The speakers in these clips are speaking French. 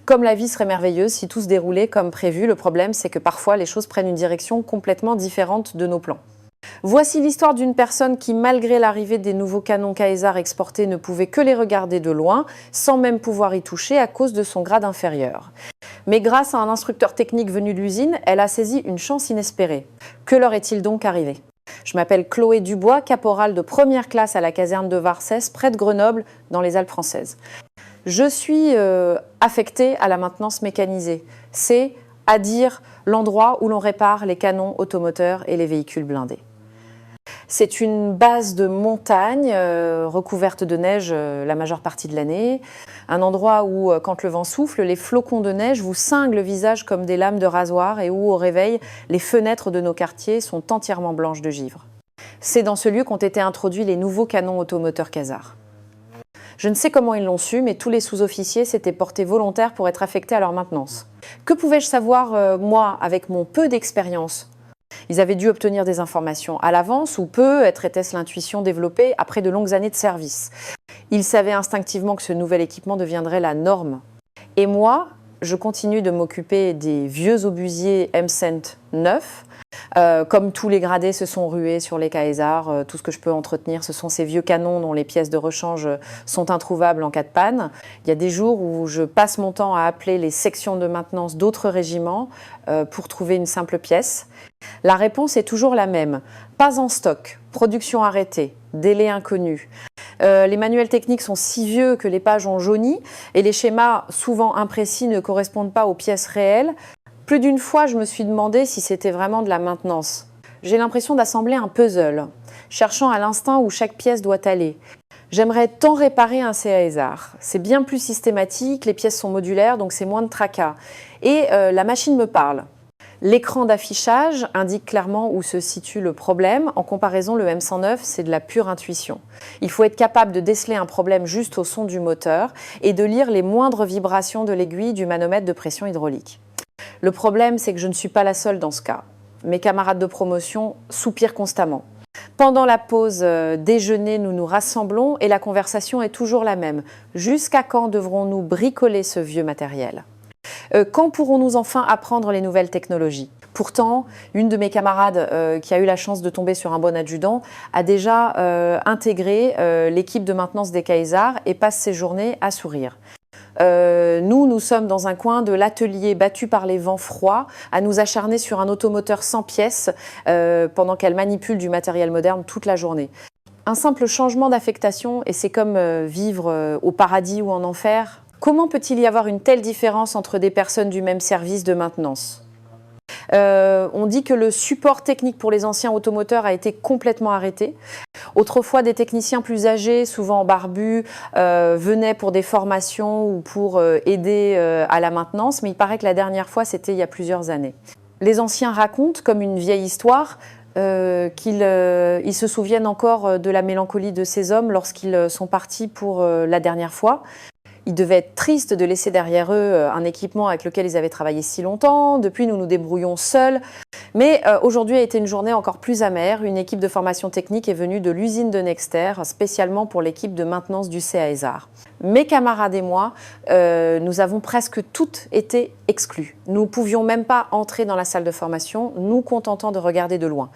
Comme la vie serait merveilleuse si tout se déroulait comme prévu, le problème c'est que parfois les choses prennent une direction complètement différente de nos plans. Voici l'histoire d'une personne qui, malgré l'arrivée des nouveaux canons Caesar exportés, ne pouvait que les regarder de loin, sans même pouvoir y toucher à cause de son grade inférieur. Mais grâce à un instructeur technique venu de l'usine, elle a saisi une chance inespérée. Que leur est-il donc arrivé ? Je m'appelle Chloé Dubois, caporale de première classe à la caserne de Varcès, près de Grenoble, dans les Alpes françaises. Je suis affectée à la maintenance mécanisée. C'est, à dire, l'endroit où l'on répare les canons automoteurs et les véhicules blindés. C'est une base de montagne recouverte de neige la majeure partie de l'année. Un endroit où, quand le vent souffle, les flocons de neige vous cinglent le visage comme des lames de rasoir et où, au réveil, les fenêtres de nos quartiers sont entièrement blanches de givre. C'est dans ce lieu qu'ont été introduits les nouveaux canons automoteurs Caesar. Je ne sais comment ils l'ont su, mais tous les sous-officiers s'étaient portés volontaires pour être affectés à leur maintenance. Que pouvais-je savoir, moi, avec mon peu d'expérience ? Ils avaient dû obtenir des informations à l'avance ou peut-être était-ce l'intuition développée après de longues années de service. Ils savaient instinctivement que ce nouvel équipement deviendrait la norme. Et moi, je continue de m'occuper des vieux obusiers M-Cent 9. Comme tous les gradés se sont rués sur les Caesar, tout ce que je peux entretenir, ce sont ces vieux canons dont les pièces de rechange sont introuvables en cas de panne. Il y a des jours où je passe mon temps à appeler les sections de maintenance d'autres régiments pour trouver une simple pièce. La réponse est toujours la même. Pas en stock, production arrêtée, délai inconnu. Les manuels techniques sont si vieux que les pages ont jauni et les schémas, souvent imprécis, ne correspondent pas aux pièces réelles. Plus d'une fois, je me suis demandé si c'était vraiment de la maintenance. J'ai l'impression d'assembler un puzzle, cherchant à l'instinct où chaque pièce doit aller. J'aimerais tant réparer un Caesar. C'est bien plus systématique, les pièces sont modulaires, donc c'est moins de tracas. Et la machine me parle. L'écran d'affichage indique clairement où se situe le problème. En comparaison, le M109, c'est de la pure intuition. Il faut être capable de déceler un problème juste au son du moteur et de lire les moindres vibrations de l'aiguille du manomètre de pression hydraulique. Le problème, c'est que je ne suis pas la seule dans ce cas. Mes camarades de promotion soupirent constamment. Pendant la pause déjeuner, nous nous rassemblons et la conversation est toujours la même. Jusqu'à quand devrons-nous bricoler ce vieux matériel ? Quand pourrons-nous enfin apprendre les nouvelles technologies ? Pourtant, une de mes camarades qui a eu la chance de tomber sur un bon adjudant a déjà intégré l'équipe de maintenance des Caesar et passe ses journées à sourire. Nous sommes dans un coin de l'atelier battu par les vents froids, à nous acharner sur un automoteur sans pièces pendant qu'elle manipule du matériel moderne toute la journée. Un simple changement d'affectation et c'est comme vivre au paradis ou en enfer. Comment peut-il y avoir une telle différence entre des personnes du même service de maintenance ? On dit que le support technique pour les anciens automoteurs a été complètement arrêté. Autrefois, des techniciens plus âgés, souvent barbus, venaient pour des formations ou pour aider à la maintenance, mais il paraît que la dernière fois, c'était il y a plusieurs années. Les anciens racontent, comme une vieille histoire, qu'ils se souviennent encore de la mélancolie de ces hommes lorsqu'ils sont partis pour la dernière fois. Ils devaient être tristes de laisser derrière eux un équipement avec lequel ils avaient travaillé si longtemps. Depuis, nous nous débrouillons seuls. Mais aujourd'hui a été une journée encore plus amère. Une équipe de formation technique est venue de l'usine de Nexter, spécialement pour l'équipe de maintenance du Caesar. Mes camarades et moi, nous avons presque toutes été exclus. Nous ne pouvions même pas entrer dans la salle de formation, nous contentant de regarder de loin.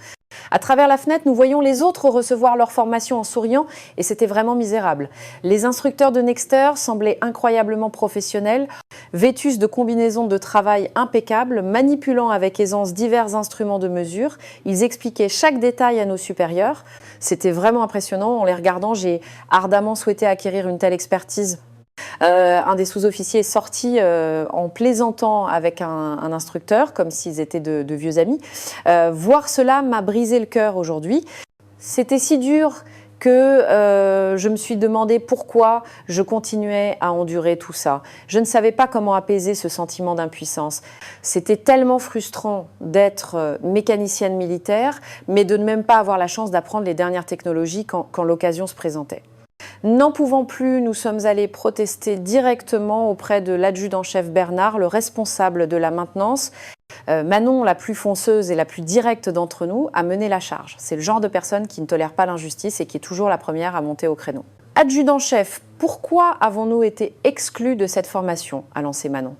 À travers la fenêtre, nous voyons les autres recevoir leur formation en souriant et c'était vraiment misérable. Les instructeurs de Nexter semblaient incroyablement professionnels, vêtus de combinaisons de travail impeccables, manipulant avec aisance divers instruments de mesure. Ils expliquaient chaque détail à nos supérieurs. C'était vraiment impressionnant. En les regardant, j'ai ardemment souhaité acquérir une telle expertise. Un des sous-officiers est sorti en plaisantant avec un instructeur, comme s'ils étaient de vieux amis. Voir cela m'a brisé le cœur aujourd'hui. C'était si dur que je me suis demandé pourquoi je continuais à endurer tout ça. Je ne savais pas comment apaiser ce sentiment d'impuissance. C'était tellement frustrant d'être mécanicienne militaire, mais de ne même pas avoir la chance d'apprendre les dernières technologies quand l'occasion se présentait. N'en pouvant plus, nous sommes allés protester directement auprès de l'adjudant-chef Bernard, le responsable de la maintenance. Manon, la plus fonceuse et la plus directe d'entre nous, a mené la charge. C'est le genre de personne qui ne tolère pas l'injustice et qui est toujours la première à monter au créneau. Adjudant-chef, Pourquoi avons-nous été exclus de cette formation, a lancé Manon.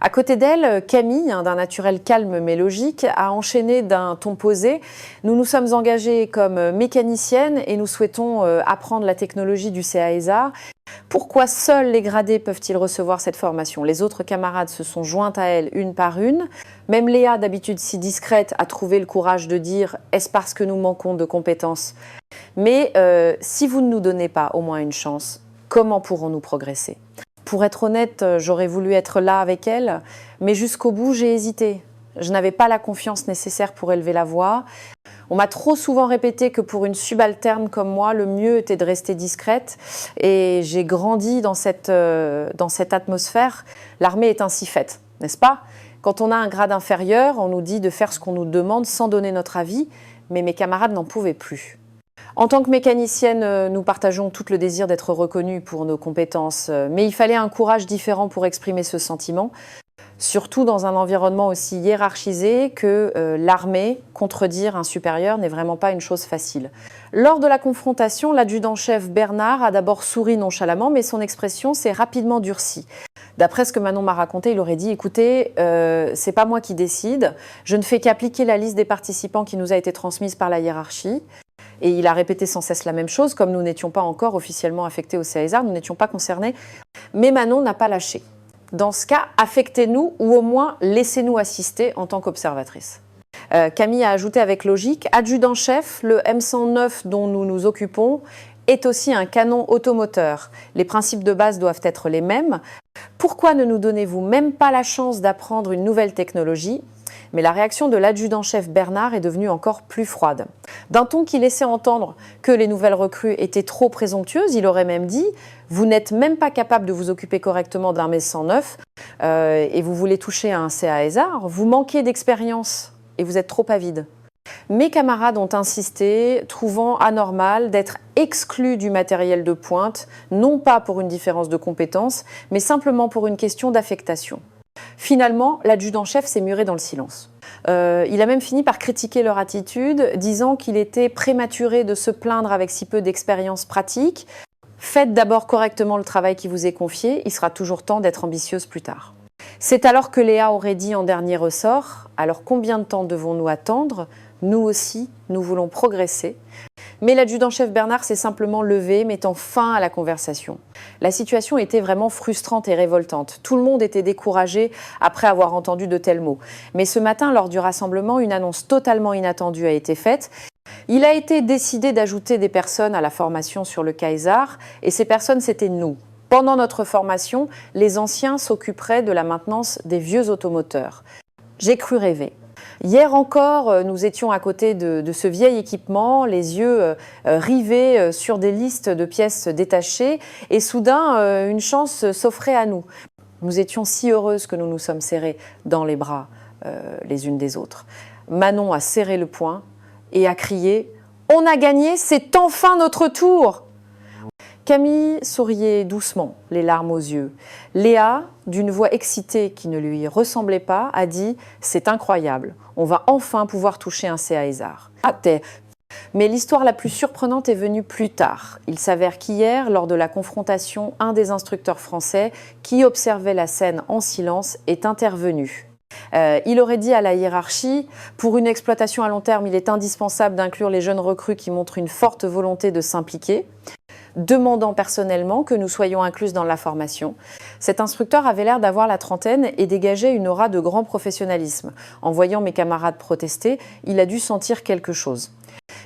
À côté d'elle, Camille, d'un naturel calme mais logique, a enchaîné d'un ton posé. Nous nous sommes engagés comme mécaniciennes et nous souhaitons apprendre la technologie du CAESAR. Pourquoi seuls les gradés peuvent-ils recevoir cette formation? Les autres camarades se sont jointes à elle une par une. Même Léa, d'habitude si discrète, a trouvé le courage de dire « Est-ce parce que nous manquons de compétences ?» Mais si vous ne nous donnez pas au moins une chance, comment pourrons-nous progresser? Pour être honnête, j'aurais voulu être là avec elle, mais jusqu'au bout, j'ai hésité. Je n'avais pas la confiance nécessaire pour élever la voix. On m'a trop souvent répété que pour une subalterne comme moi, le mieux était de rester discrète. Et j'ai grandi dans cette atmosphère. L'armée est ainsi faite, n'est-ce pas? Quand on a un grade inférieur, on nous dit de faire ce qu'on nous demande sans donner notre avis, mais mes camarades n'en pouvaient plus. En tant que mécanicienne, nous partageons tout le désir d'être reconnus pour nos compétences, mais il fallait un courage différent pour exprimer ce sentiment, surtout dans un environnement aussi hiérarchisé que l'armée. Contredire un supérieur n'est vraiment pas une chose facile. Lors de la confrontation, l'adjudant-chef Bernard a d'abord souri nonchalamment, mais son expression s'est rapidement durcie. D'après ce que Manon m'a raconté, il aurait dit « Écoutez, c'est pas moi qui décide, je ne fais qu'appliquer la liste des participants qui nous a été transmise par la hiérarchie. » Et il a répété sans cesse la même chose, comme nous n'étions pas encore officiellement affectés au CAESAR, nous n'étions pas concernés. Mais Manon n'a pas lâché. Dans ce cas, affectez-nous ou au moins laissez-nous assister en tant qu'observatrice. Camille a ajouté avec logique, adjudant-chef, le M109 dont nous nous occupons est aussi un canon automoteur. Les principes de base doivent être les mêmes. Pourquoi ne nous donnez-vous même pas la chance d'apprendre une nouvelle technologie ? Mais la réaction de l'adjudant-chef Bernard est devenue encore plus froide. D'un ton qui laissait entendre que les nouvelles recrues étaient trop présomptueuses, il aurait même dit « Vous n'êtes même pas capable de vous occuper correctement d'un M109 et vous voulez toucher à un CAESAR, vous manquez d'expérience et vous êtes trop avide. » Mes camarades ont insisté, trouvant anormal d'être exclus du matériel de pointe, non pas pour une différence de compétences, mais simplement pour une question d'affectation. Finalement, l'adjudant-chef s'est muré dans le silence. Il a même fini par critiquer leur attitude, disant qu'il était prématuré de se plaindre avec si peu d'expérience pratique. Faites d'abord correctement le travail qui vous est confié, il sera toujours temps d'être ambitieuse plus tard. C'est alors que Léa aurait dit en dernier ressort « Alors combien de temps devons-nous attendre ? Nous aussi, nous voulons progresser. » Mais l'adjudant-chef Bernard s'est simplement levé, mettant fin à la conversation. La situation était vraiment frustrante et révoltante. Tout le monde était découragé après avoir entendu de tels mots. Mais ce matin, lors du rassemblement, une annonce totalement inattendue a été faite. Il a été décidé d'ajouter des personnes à la formation sur le CAESAR, et ces personnes, c'était nous. Pendant notre formation, les anciens s'occuperaient de la maintenance des vieux automoteurs. J'ai cru rêver. Hier encore, nous étions à côté de ce vieil équipement, les yeux rivés sur des listes de pièces détachées, et soudain, une chance s'offrait à nous. Nous étions si heureuses que nous nous sommes serrées dans les bras les unes des autres. Manon a serré le poing et a crié « On a gagné, c'est enfin notre tour !» Camille souriait doucement, les larmes aux yeux. Léa, d'une voix excitée qui ne lui ressemblait pas, a dit « C'est incroyable, on va enfin pouvoir toucher un CAESAR. » Mais l'histoire la plus surprenante est venue plus tard. Il s'avère qu'hier, lors de la confrontation, un des instructeurs français, qui observait la scène en silence, est intervenu. Il aurait dit à la hiérarchie « Pour une exploitation à long terme, il est indispensable d'inclure les jeunes recrues qui montrent une forte volonté de s'impliquer. » Demandant personnellement que nous soyons incluses dans la formation. Cet instructeur avait l'air d'avoir la trentaine et dégageait une aura de grand professionnalisme. En voyant mes camarades protester, il a dû sentir quelque chose.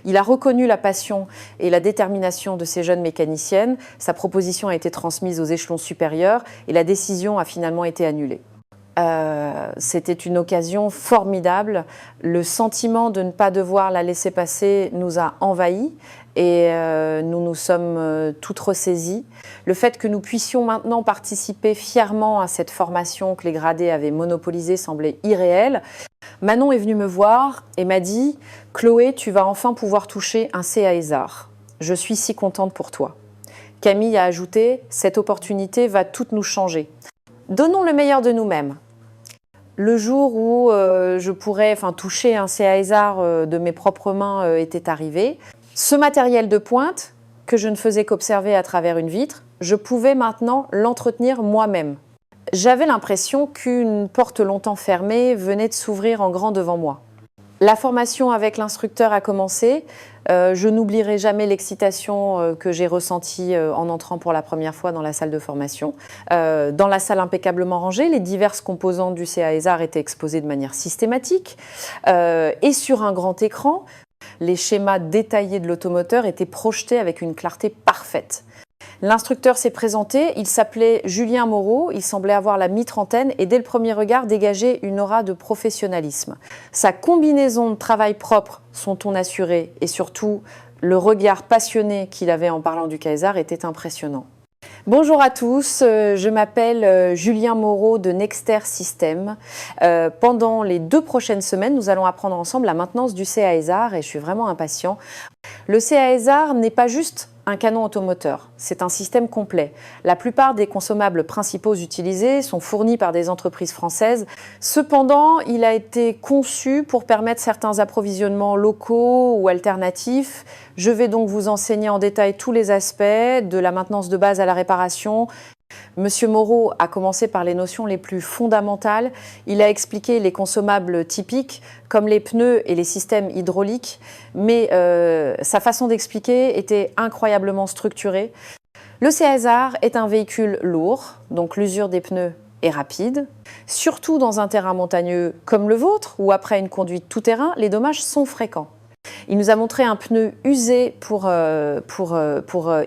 Il a reconnu la passion et la détermination de ces jeunes mécaniciennes. Sa proposition a été transmise aux échelons supérieurs et la décision a finalement été annulée. C'était une occasion formidable. Le sentiment de ne pas devoir la laisser passer nous a envahis et nous nous sommes toutes ressaisies. Le fait que nous puissions maintenant participer fièrement à cette formation que les gradés avaient monopolisée semblait irréel. Manon est venue me voir et m'a dit « Chloé, tu vas enfin pouvoir toucher un CAESAR. Je suis si contente pour toi. » Camille a ajouté « Cette opportunité va toutes nous changer. Donnons le meilleur de nous-mêmes. » Le jour où je pourrais toucher un CAESAR de mes propres mains était arrivé. Ce matériel de pointe, que je ne faisais qu'observer à travers une vitre, je pouvais maintenant l'entretenir moi-même. J'avais l'impression qu'une porte longtemps fermée venait de s'ouvrir en grand devant moi. La formation avec l'instructeur a commencé. Je n'oublierai jamais l'excitation que j'ai ressentie en entrant pour la première fois dans la salle de formation. Dans la salle impeccablement rangée, les diverses composantes du CAESAR étaient exposées de manière systématique. Et sur un grand écran, les schémas détaillés de l'automoteur étaient projetés avec une clarté parfaite. L'instructeur s'est présenté, il s'appelait Julien Moreau, il semblait avoir la mi-trentaine et dès le premier regard dégageait une aura de professionnalisme. Sa combinaison de travail propre, son ton assuré et surtout le regard passionné qu'il avait en parlant du CAESAR était impressionnant. Bonjour à tous, je m'appelle Julien Moreau de Nexter Systems. Pendant les 2 prochaines semaines, nous allons apprendre ensemble la maintenance du CAESAR et je suis vraiment impatient. Le CAESAR n'est pas juste un canon automoteur, c'est un système complet. La plupart des consommables principaux utilisés sont fournis par des entreprises françaises. Cependant, il a été conçu pour permettre certains approvisionnements locaux ou alternatifs. Je vais donc vous enseigner en détail tous les aspects, de la maintenance de base à la réparation. Monsieur Moreau a commencé par les notions les plus fondamentales. Il a expliqué les consommables typiques, comme les pneus et les systèmes hydrauliques, mais sa façon d'expliquer était incroyablement structurée. Le CAESAR est un véhicule lourd, donc l'usure des pneus est rapide. Surtout dans un terrain montagneux comme le vôtre, où après une conduite tout-terrain, les dommages sont fréquents. Il nous a montré un pneu usé pour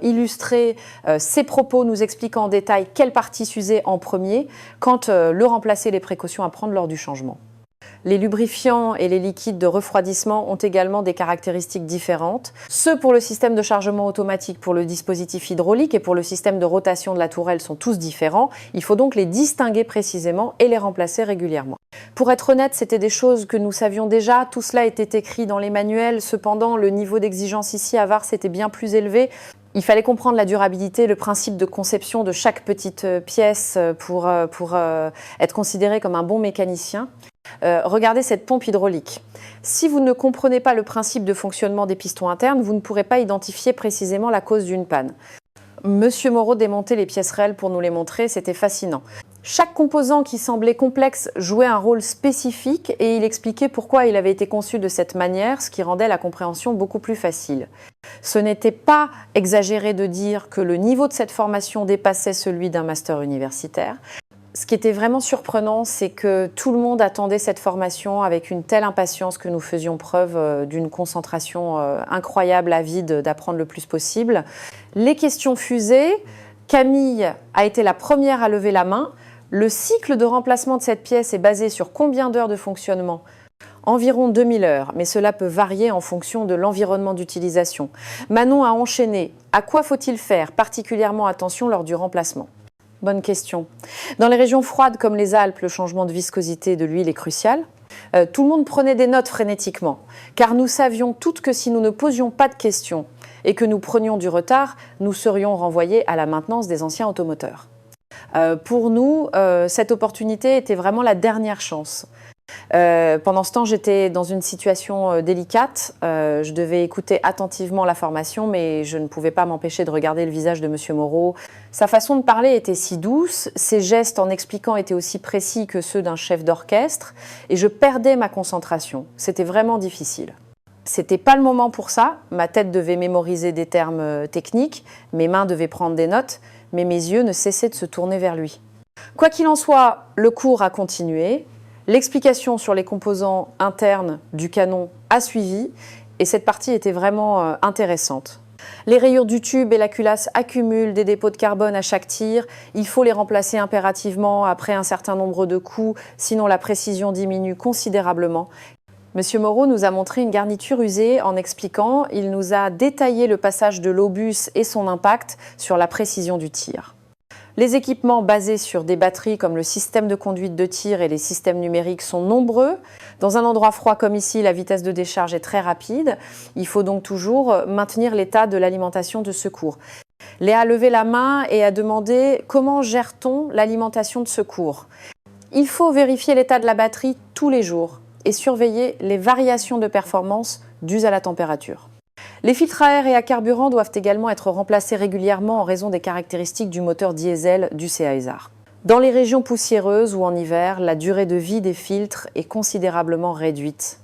illustrer ses propos, nous expliquant en détail quelle partie s'usait en premier, quand le remplacer, les précautions à prendre lors du changement. Les lubrifiants et les liquides de refroidissement ont également des caractéristiques différentes. Ceux pour le système de chargement automatique, pour le dispositif hydraulique et pour le système de rotation de la tourelle sont tous différents. Il faut donc les distinguer précisément et les remplacer régulièrement. Pour être honnête, c'était des choses que nous savions déjà. Tout cela était écrit dans les manuels. Cependant, le niveau d'exigence ici à Vars était bien plus élevé. Il fallait comprendre la durabilité, le principe de conception de chaque petite pièce pour être considéré comme un bon mécanicien. Regardez cette pompe hydraulique. Si vous ne comprenez pas le principe de fonctionnement des pistons internes, vous ne pourrez pas identifier précisément la cause d'une panne. Monsieur Moreau démontait les pièces réelles pour nous les montrer, c'était fascinant. Chaque composant qui semblait complexe jouait un rôle spécifique et il expliquait pourquoi il avait été conçu de cette manière, ce qui rendait la compréhension beaucoup plus facile. Ce n'était pas exagéré de dire que le niveau de cette formation dépassait celui d'un master universitaire. Ce qui était vraiment surprenant, c'est que tout le monde attendait cette formation avec une telle impatience que nous faisions preuve d'une concentration incroyable, avide d'apprendre le plus possible. Les questions fusaient. Camille a été la première à lever la main. Le cycle de remplacement de cette pièce est basé sur combien d'heures de fonctionnement ? Environ 2000 heures, mais cela peut varier en fonction de l'environnement d'utilisation. Manon a enchaîné. À quoi faut-il faire particulièrement attention lors du remplacement ? Bonne question. Dans les régions froides comme les Alpes, le changement de viscosité de l'huile est crucial. Tout le monde prenait des notes frénétiquement, car nous savions toutes que si nous ne posions pas de questions et que nous prenions du retard, nous serions renvoyés à la maintenance des anciens automoteurs. Pour nous, cette opportunité était vraiment la dernière chance. Pendant ce temps, j'étais dans une situation délicate. Je devais écouter attentivement la formation, mais je ne pouvais pas m'empêcher de regarder le visage de Monsieur Moreau. Sa façon de parler était si douce, ses gestes en expliquant étaient aussi précis que ceux d'un chef d'orchestre, et je perdais ma concentration. C'était vraiment difficile. C'était pas le moment pour ça. Ma tête devait mémoriser des termes techniques, mes mains devaient prendre des notes, mais mes yeux ne cessaient de se tourner vers lui. Quoi qu'il en soit, le cours a continué. L'explication sur les composants internes du canon a suivi et cette partie était vraiment intéressante. Les rayures du tube et la culasse accumulent des dépôts de carbone à chaque tir. Il faut les remplacer impérativement après un certain nombre de coups, sinon la précision diminue considérablement. Monsieur Moreau nous a montré une garniture usée en expliquant, il nous a détaillé le passage de l'obus et son impact sur la précision du tir. Les équipements basés sur des batteries comme le système de conduite de tir et les systèmes numériques sont nombreux. Dans un endroit froid comme ici, la vitesse de décharge est très rapide. Il faut donc toujours maintenir l'état de l'alimentation de secours. Léa a levé la main et a demandé « Comment gère-t-on l'alimentation de secours ?» Il faut vérifier l'état de la batterie tous les jours et surveiller les variations de performance dues à la température. Les filtres à air et à carburant doivent également être remplacés régulièrement en raison des caractéristiques du moteur diesel du CAESAR. Dans les régions poussiéreuses ou en hiver, la durée de vie des filtres est considérablement réduite.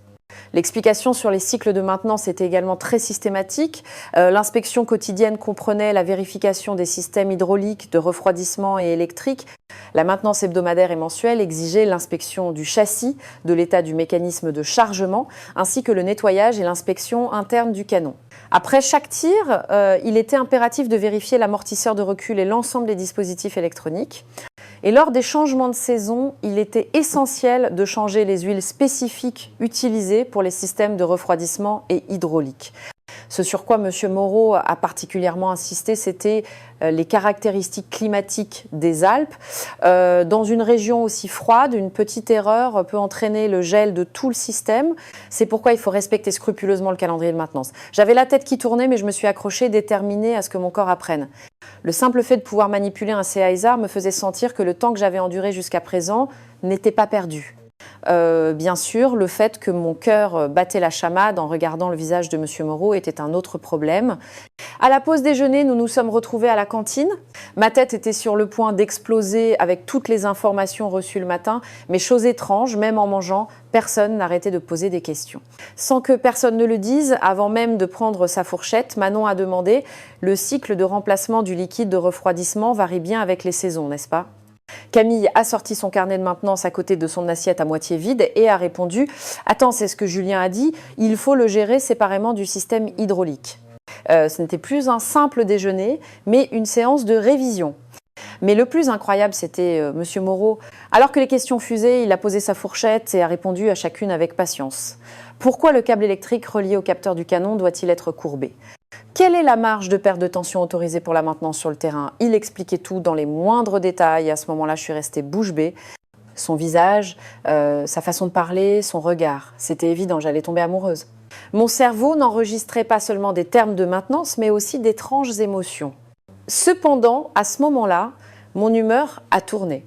L'explication sur les cycles de maintenance était également très systématique. L'inspection quotidienne comprenait la vérification des systèmes hydrauliques, de refroidissement et électrique. La maintenance hebdomadaire et mensuelle exigeait l'inspection du châssis, de l'état du mécanisme de chargement, ainsi que le nettoyage et l'inspection interne du canon. Après chaque tir, il était impératif de vérifier l'amortisseur de recul et l'ensemble des dispositifs électroniques. Et lors des changements de saison, il était essentiel de changer les huiles spécifiques utilisées pour les systèmes de refroidissement et hydraulique. Ce sur quoi M. Moreau a particulièrement insisté, c'était les caractéristiques climatiques des Alpes. Dans une région aussi froide, une petite erreur peut entraîner le gel de tout le système. C'est pourquoi il faut respecter scrupuleusement le calendrier de maintenance. J'avais la tête qui tournait, mais je me suis accrochée, déterminée à ce que mon corps apprenne. Le simple fait de pouvoir manipuler un CAESAR me faisait sentir que le temps que j'avais enduré jusqu'à présent n'était pas perdu. Bien sûr, le fait que mon cœur battait la chamade en regardant le visage de M. Moreau était un autre problème. À la pause déjeuner, nous nous sommes retrouvés à la cantine. Ma tête était sur le point d'exploser avec toutes les informations reçues le matin, mais chose étrange, même en mangeant, personne n'arrêtait de poser des questions. Sans que personne ne le dise, avant même de prendre sa fourchette, Manon a demandé « Le cycle de remplacement du liquide de refroidissement varie bien avec les saisons, n'est-ce pas ?» Camille a sorti son carnet de maintenance à côté de son assiette à moitié vide et a répondu « Attends, c'est ce que Julien a dit, il faut le gérer séparément du système hydraulique. » Ce n'était plus un simple déjeuner, mais une séance de révision. Mais le plus incroyable, c'était M. Moreau. Alors que les questions fusaient, il a posé sa fourchette et a répondu à chacune avec patience. Pourquoi le câble électrique relié au capteur du canon doit-il être courbé ? Quelle est la marge de perte de tension autorisée pour la maintenance sur le terrain ? Il expliquait tout dans les moindres détails. À ce moment-là, je suis restée bouche bée. Son visage, sa façon de parler, son regard. C'était évident, j'allais tomber amoureuse. Mon cerveau n'enregistrait pas seulement des termes de maintenance, mais aussi d'étranges émotions. Cependant, à ce moment-là, mon humeur a tourné.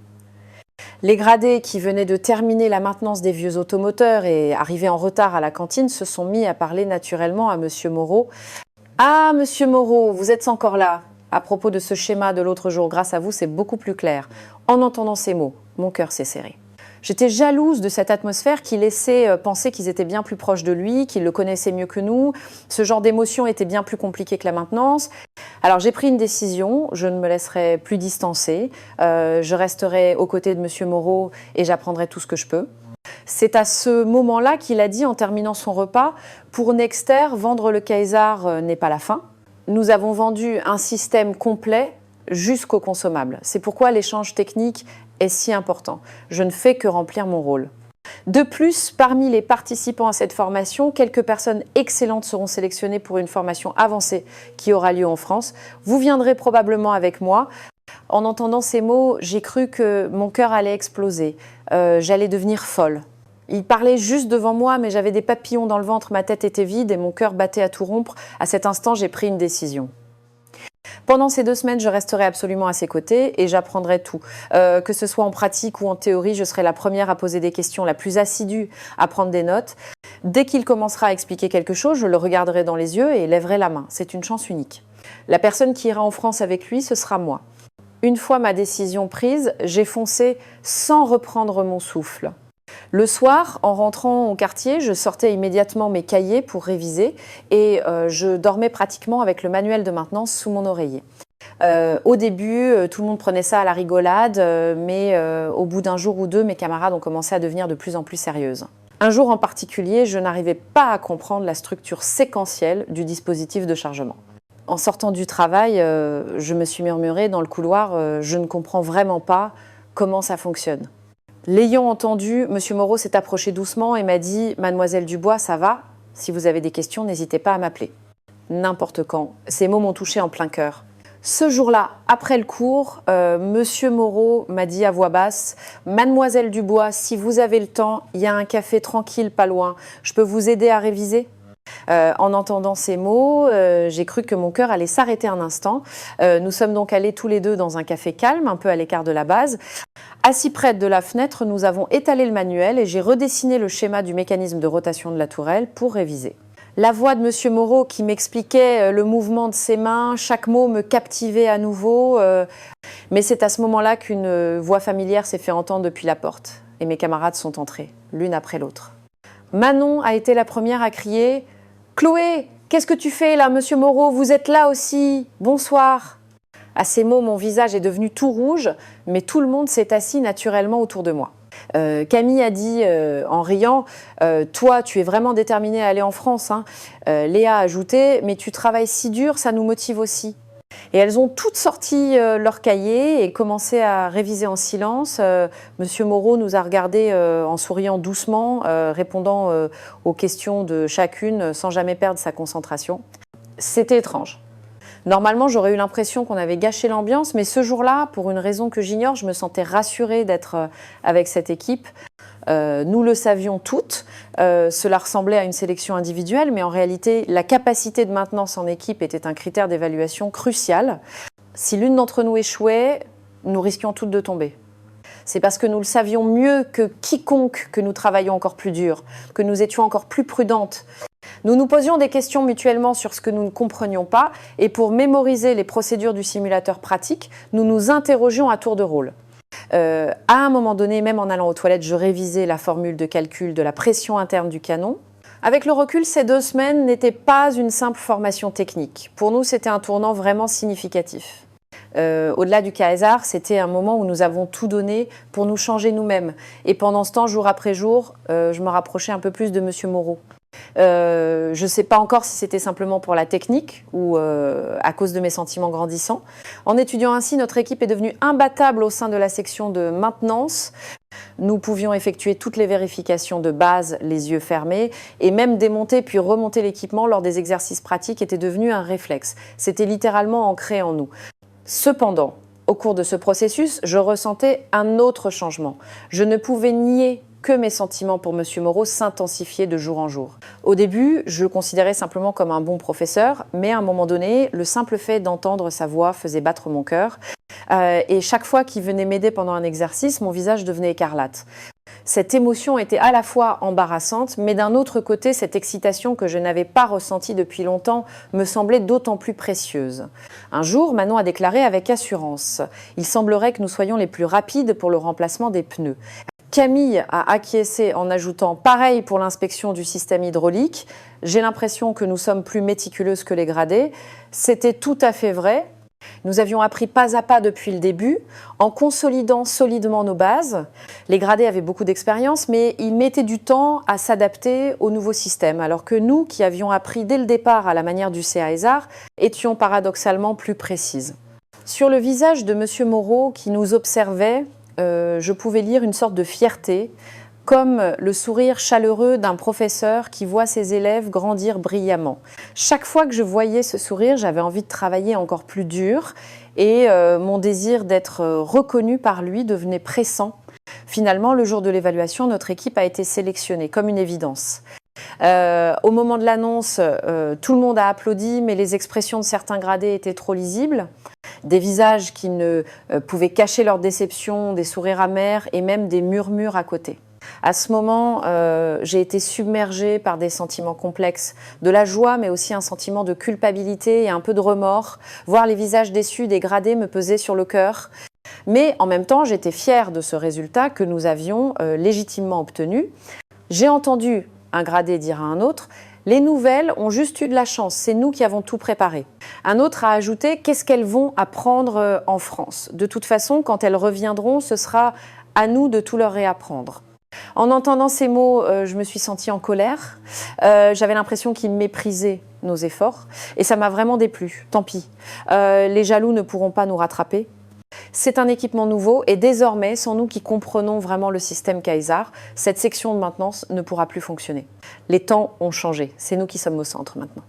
Les gradés qui venaient de terminer la maintenance des vieux automoteurs et arrivaient en retard à la cantine se sont mis à parler naturellement à M. Moreau. « Ah, Monsieur Moreau, vous êtes encore là. À propos de ce schéma de l'autre jour, grâce à vous, c'est beaucoup plus clair. » En entendant ces mots, mon cœur s'est serré. J'étais jalouse de cette atmosphère qui laissait penser qu'ils étaient bien plus proches de lui, qu'ils le connaissaient mieux que nous. Ce genre d'émotion était bien plus compliqué que la maintenance. Alors j'ai pris une décision, je ne me laisserai plus distancer. Je resterai aux côtés de M. Moreau et j'apprendrai tout ce que je peux. C'est à ce moment-là qu'il a dit en terminant son repas « Pour Nexter, vendre le CAESAR n'est pas la fin. Nous avons vendu un système complet jusqu'au consommable. C'est pourquoi l'échange technique est si important. Je ne fais que remplir mon rôle. » De plus, parmi les participants à cette formation, quelques personnes excellentes seront sélectionnées pour une formation avancée qui aura lieu en France. Vous viendrez probablement avec moi. En entendant ces mots, j'ai cru que mon cœur allait exploser. J'allais devenir folle. Il parlait juste devant moi, mais j'avais des papillons dans le ventre, ma tête était vide et mon cœur battait à tout rompre. À cet instant, j'ai pris une décision. Pendant ces 2 semaines, je resterai absolument à ses côtés et j'apprendrai tout. Que ce soit en pratique ou en théorie, je serai la première à poser des questions, la plus assidue à prendre des notes. Dès qu'il commencera à expliquer quelque chose, je le regarderai dans les yeux et lèverai la main. C'est une chance unique. La personne qui ira en France avec lui, ce sera moi. Une fois ma décision prise, j'ai foncé sans reprendre mon souffle. Le soir, en rentrant au quartier, je sortais immédiatement mes cahiers pour réviser et je dormais pratiquement avec le manuel de maintenance sous mon oreiller. Au début, tout le monde prenait ça à la rigolade, mais au bout d'un jour ou deux, mes camarades ont commencé à devenir de plus en plus sérieuses. Un jour en particulier, je n'arrivais pas à comprendre la structure séquentielle du dispositif de chargement. En sortant du travail, je me suis murmuré dans le couloir « Je ne comprends vraiment pas comment ça fonctionne ». L'ayant entendu, M. Moreau s'est approché doucement et m'a dit « Mademoiselle Dubois, ça va? Si vous avez des questions, n'hésitez pas à m'appeler. » N'importe quand, ces mots m'ont touché en plein cœur. Ce jour-là, après le cours, M. Moreau m'a dit à voix basse « Mademoiselle Dubois, si vous avez le temps, il y a un café tranquille pas loin. Je peux vous aider à réviser ?» En entendant ces mots, j'ai cru que mon cœur allait s'arrêter un instant. Nous sommes donc allés tous les deux dans un café calme, un peu à l'écart de la base. Assis près de la fenêtre, nous avons étalé le manuel et j'ai redessiné le schéma du mécanisme de rotation de la tourelle pour réviser. La voix de Monsieur Moreau qui m'expliquait le mouvement de ses mains, chaque mot me captivait à nouveau. Mais c'est à ce moment-là qu'une voix familière s'est fait entendre depuis la porte. Et mes camarades sont entrés, l'une après l'autre. Manon a été la première à crier « Chloé, qu'est-ce que tu fais là, Monsieur Moreau? Vous êtes là aussi. Bonsoir !» À ces mots, mon visage est devenu tout rouge, mais tout le monde s'est assis naturellement autour de moi. Camille a dit en riant toi tu es vraiment déterminée à aller en France hein. Léa a ajouté mais tu travailles si dur, ça nous motive aussi. Et elles ont toutes sorti leur cahier et commencé à réviser en silence. Monsieur Moreau nous a regardés en souriant doucement, répondant aux questions de chacune sans jamais perdre sa concentration. C'était étrange. Normalement, j'aurais eu l'impression qu'on avait gâché l'ambiance, mais ce jour-là, pour une raison que j'ignore, je me sentais rassurée d'être avec cette équipe. Nous le savions toutes, cela ressemblait à une sélection individuelle, mais en réalité, la capacité de maintenance en équipe était un critère d'évaluation crucial. Si l'une d'entre nous échouait, nous risquions toutes de tomber. C'est parce que nous le savions mieux que quiconque que nous travaillions encore plus dur, que nous étions encore plus prudentes. Nous nous posions des questions mutuellement sur ce que nous ne comprenions pas et pour mémoriser les procédures du simulateur pratique, nous nous interrogions à tour de rôle. À un moment donné, même en allant aux toilettes, je révisais la formule de calcul de la pression interne du canon. Avec le recul, ces 2 semaines n'étaient pas une simple formation technique. Pour nous, c'était un tournant vraiment significatif. Au-delà du Caesar, c'était un moment où nous avons tout donné pour nous changer nous-mêmes. Et pendant ce temps, jour après jour, je me rapprochais un peu plus de Monsieur Moreau. Je ne sais pas encore si c'était simplement pour la technique ou à cause de mes sentiments grandissants. En étudiant ainsi, notre équipe est devenue imbattable au sein de la section de maintenance. Nous pouvions effectuer toutes les vérifications de base, les yeux fermés, et même démonter puis remonter l'équipement lors des exercices pratiques était devenu un réflexe. C'était littéralement ancré en nous. Cependant, au cours de ce processus, je ressentais un autre changement. Je ne pouvais nier que mes sentiments pour Monsieur Moreau s'intensifiaient de jour en jour. Au début, je le considérais simplement comme un bon professeur, mais à un moment donné, le simple fait d'entendre sa voix faisait battre mon cœur. Et chaque fois qu'il venait m'aider pendant un exercice, mon visage devenait écarlate. Cette émotion était à la fois embarrassante, mais d'un autre côté, cette excitation que je n'avais pas ressentie depuis longtemps me semblait d'autant plus précieuse. Un jour, Manon a déclaré avec assurance « Il semblerait que nous soyons les plus rapides pour le remplacement des pneus ». Camille a acquiescé en ajoutant « Pareil pour l'inspection du système hydraulique, j'ai l'impression que nous sommes plus méticuleuses que les gradés ». C'était tout à fait vrai. Nous avions appris pas à pas depuis le début, en consolidant solidement nos bases. Les gradés avaient beaucoup d'expérience, mais ils mettaient du temps à s'adapter au nouveau système, alors que nous, qui avions appris dès le départ à la manière du CAESAR, étions paradoxalement plus précises. Sur le visage de Monsieur Moreau, qui nous observait, je pouvais lire une sorte de fierté, comme le sourire chaleureux d'un professeur qui voit ses élèves grandir brillamment. Chaque fois que je voyais ce sourire, j'avais envie de travailler encore plus dur et mon désir d'être reconnue par lui devenait pressant. Finalement, le jour de l'évaluation, notre équipe a été sélectionnée comme une évidence. Au moment de l'annonce, tout le monde a applaudi, mais les expressions de certains gradés étaient trop lisibles. Des visages qui ne pouvaient cacher leur déception, des sourires amers et même des murmures à côté. À ce moment, j'ai été submergée par des sentiments complexes, de la joie mais aussi un sentiment de culpabilité et un peu de remords. Voir les visages déçus des gradés me pesait sur le cœur. Mais en même temps, j'étais fière de ce résultat que nous avions légitimement obtenu. J'ai entendu un gradé dire à un autre « Les nouvelles ont juste eu de la chance, c'est nous qui avons tout préparé ». Un autre a ajouté « Qu'est-ce qu'elles vont apprendre en France ? De toute façon, quand elles reviendront, ce sera à nous de tout leur réapprendre ». En entendant ces mots, je me suis sentie en colère. J'avais l'impression qu'ils méprisaient nos efforts et ça m'a vraiment déplu. Tant pis. Les jaloux ne pourront pas nous rattraper. C'est un équipement nouveau et désormais, sans nous qui comprenons vraiment le système Caesar, cette section de maintenance ne pourra plus fonctionner. Les temps ont changé. C'est nous qui sommes au centre maintenant.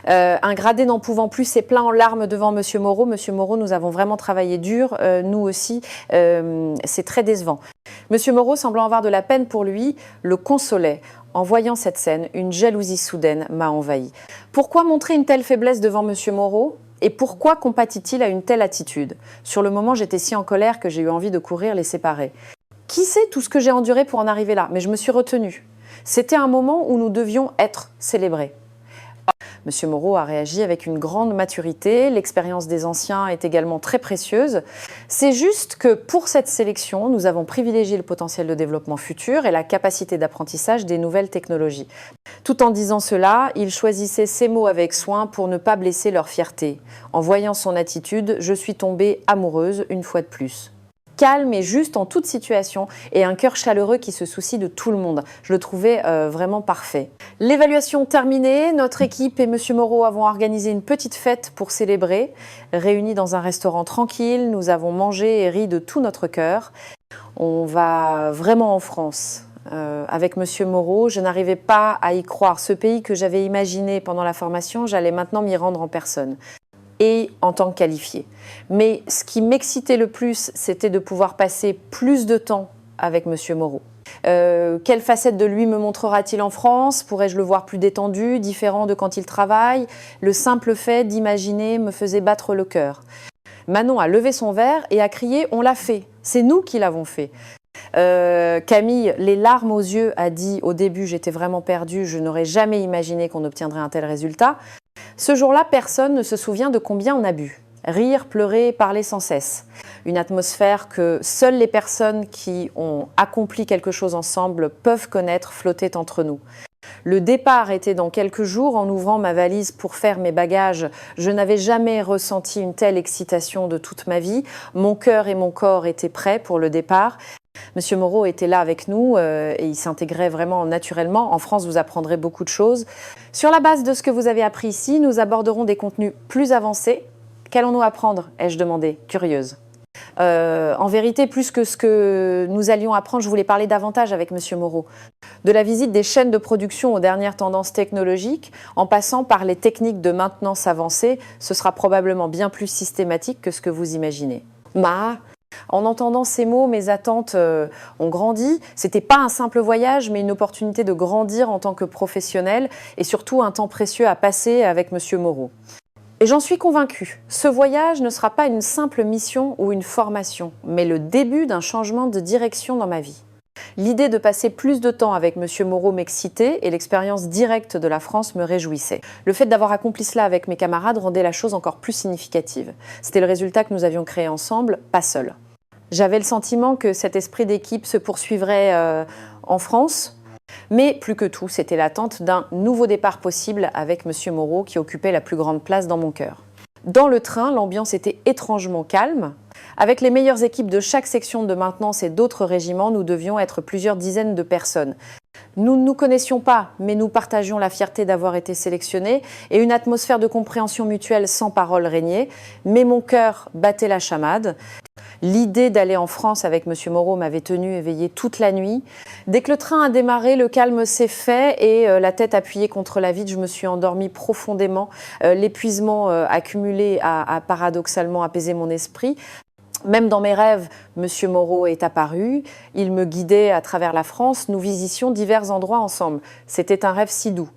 Un gradé n'en pouvant plus s'est plaint en larmes devant Monsieur Moreau. Monsieur Moreau, nous avons vraiment travaillé dur, nous aussi. C'est très décevant. Monsieur Moreau, semblant avoir de la peine pour lui, le consolait. En voyant cette scène, une jalousie soudaine m'a envahi. Pourquoi montrer une telle faiblesse devant Monsieur Moreau ? Et pourquoi compatit-il à une telle attitude ? Sur le moment, j'étais si en colère que j'ai eu envie de courir les séparer. Qui sait tout ce que j'ai enduré pour en arriver là ? Mais je me suis retenue. C'était un moment où nous devions être célébrés. Monsieur Moreau a réagi avec une grande maturité, l'expérience des anciens est également très précieuse. C'est juste que pour cette sélection, nous avons privilégié le potentiel de développement futur et la capacité d'apprentissage des nouvelles technologies. Tout en disant cela, il choisissait ses mots avec soin pour ne pas blesser leur fierté. En voyant son attitude, je suis tombée amoureuse une fois de plus. Calme et juste en toute situation et un cœur chaleureux qui se soucie de tout le monde. Je le trouvais vraiment parfait. L'évaluation terminée, notre équipe et Monsieur Moreau avons organisé une petite fête pour célébrer. Réunis dans un restaurant tranquille, nous avons mangé et ri de tout notre cœur. On va vraiment en France. Avec Monsieur Moreau, je n'arrivais pas à y croire. Ce pays que j'avais imaginé pendant la formation, j'allais maintenant m'y rendre en personne et en tant que qualifié. Mais ce qui m'excitait le plus, c'était de pouvoir passer plus de temps avec Monsieur Moreau. Quelle facette de lui me montrera-t-il en France? Pourrais-je le voir plus détendu, différent de quand il travaille? Le simple fait d'imaginer me faisait battre le cœur. Manon a levé son verre et a crié « On l'a fait, c'est nous qui l'avons fait ». Camille, les larmes aux yeux, a dit « Au début, j'étais vraiment perdue, je n'aurais jamais imaginé qu'on obtiendrait un tel résultat ». Ce jour-là, personne ne se souvient de combien on a bu. Rire, pleurer, parler sans cesse. Une atmosphère que seules les personnes qui ont accompli quelque chose ensemble peuvent connaître flottait entre nous. Le départ était dans quelques jours. En ouvrant ma valise pour faire mes bagages, je n'avais jamais ressenti une telle excitation de toute ma vie. Mon cœur et mon corps étaient prêts pour le départ. Monsieur Moreau était là avec nous et il s'intégrait vraiment naturellement. En France, vous apprendrez beaucoup de choses. Sur la base de ce que vous avez appris ici, nous aborderons des contenus plus avancés. Qu'allons-nous apprendre? Ai-je demandé, curieuse. En vérité, plus que ce que nous allions apprendre, je voulais parler davantage avec Monsieur Moreau. De la visite des chaînes de production aux dernières tendances technologiques, en passant par les techniques de maintenance avancées, ce sera probablement bien plus systématique que ce que vous imaginez. En entendant ces mots, mes attentes ont grandi. C'était pas un simple voyage, mais une opportunité de grandir en tant que professionnel et surtout un temps précieux à passer avec Monsieur Moreau. Et j'en suis convaincue, ce voyage ne sera pas une simple mission ou une formation, mais le début d'un changement de direction dans ma vie. L'idée de passer plus de temps avec Monsieur Moreau m'excitait et l'expérience directe de la France me réjouissait. Le fait d'avoir accompli cela avec mes camarades rendait la chose encore plus significative. C'était le résultat que nous avions créé ensemble, pas seul. J'avais le sentiment que cet esprit d'équipe se poursuivrait en France, mais plus que tout, c'était l'attente d'un nouveau départ possible avec Monsieur Moreau qui occupait la plus grande place dans mon cœur. Dans le train, l'ambiance était étrangement calme. Avec les meilleures équipes de chaque section de maintenance et d'autres régiments, nous devions être plusieurs dizaines de personnes. Nous ne nous connaissions pas, mais nous partagions la fierté d'avoir été sélectionnés et une atmosphère de compréhension mutuelle sans parole régnait. Mais mon cœur battait la chamade. L'idée d'aller en France avec Monsieur Moreau m'avait tenue éveillée toute la nuit. Dès que le train a démarré, le calme s'est fait et la tête appuyée contre la vitre, je me suis endormie profondément. L'épuisement accumulé a paradoxalement apaisé mon esprit. Même dans mes rêves, Monsieur Moreau est apparu. Il me guidait à travers la France. Nous visitions divers endroits ensemble. C'était un rêve si doux.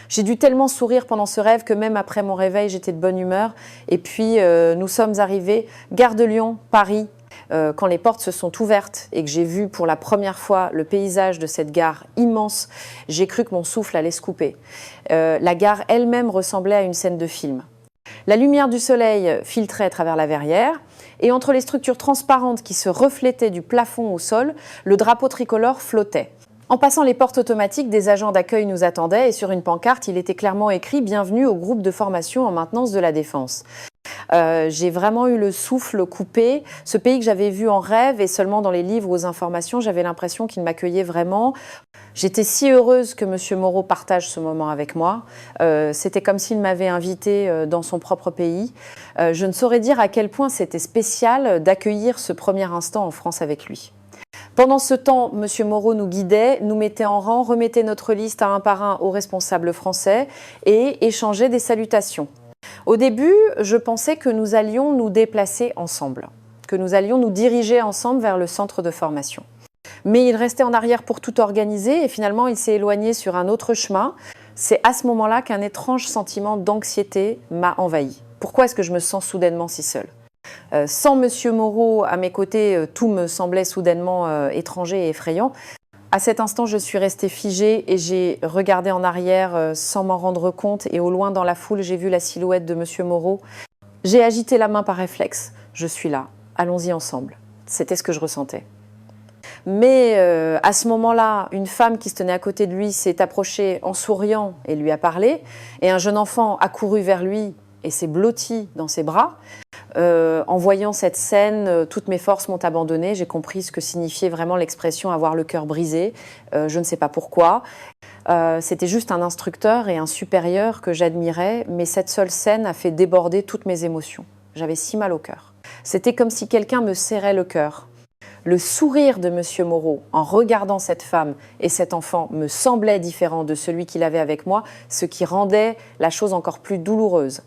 J'ai dû tellement sourire pendant ce rêve que même après mon réveil, j'étais de bonne humeur. Et puis, nous sommes arrivés, gare de Lyon, Paris, quand les portes se sont ouvertes et que j'ai vu pour la première fois le paysage de cette gare immense, j'ai cru que mon souffle allait se couper. La gare elle-même ressemblait à une scène de film. La lumière du soleil filtrait à travers la verrière et entre les structures transparentes qui se reflétaient du plafond au sol, le drapeau tricolore flottait. En passant les portes automatiques, des agents d'accueil nous attendaient et sur une pancarte, il était clairement écrit « Bienvenue au groupe de formation en maintenance de la Défense ». J'ai vraiment eu le souffle coupé. Ce pays que j'avais vu en rêve et seulement dans les livres ou aux informations, j'avais l'impression qu'il m'accueillait vraiment. J'étais si heureuse que Monsieur Moreau partage ce moment avec moi. C'était comme s'il m'avait invitée dans son propre pays. Je ne saurais dire à quel point c'était spécial d'accueillir ce premier instant en France avec lui. Pendant ce temps, Monsieur Moreau nous guidait, nous mettait en rang, remettait notre liste à un par un aux responsables français et échangeait des salutations. Au début, je pensais que nous allions nous déplacer ensemble, que nous allions nous diriger ensemble vers le centre de formation. Mais il restait en arrière pour tout organiser et finalement il s'est éloigné sur un autre chemin. C'est à ce moment-là qu'un étrange sentiment d'anxiété m'a envahi. Pourquoi est-ce que je me sens soudainement si seule ? Sans Monsieur Moreau à mes côtés, tout me semblait soudainement étranger et effrayant. À cet instant, je suis restée figée et j'ai regardé en arrière sans m'en rendre compte. Et au loin, dans la foule, j'ai vu la silhouette de Monsieur Moreau. J'ai agité la main par réflexe. Je suis là. Allons-y ensemble. C'était ce que je ressentais. Mais à ce moment-là, une femme qui se tenait à côté de lui s'est approchée en souriant et lui a parlé. Et un jeune enfant a couru vers lui et s'est blotti dans ses bras. En voyant cette scène, toutes mes forces m'ont abandonnée. J'ai compris ce que signifiait vraiment l'expression « avoir le cœur brisé ». Je ne sais pas pourquoi. C'était juste un instructeur et un supérieur que j'admirais, mais cette seule scène a fait déborder toutes mes émotions. J'avais si mal au cœur. C'était comme si quelqu'un me serrait le cœur. Le sourire de Monsieur Moreau en regardant cette femme et cet enfant me semblait différent de celui qu'il avait avec moi, ce qui rendait la chose encore plus douloureuse.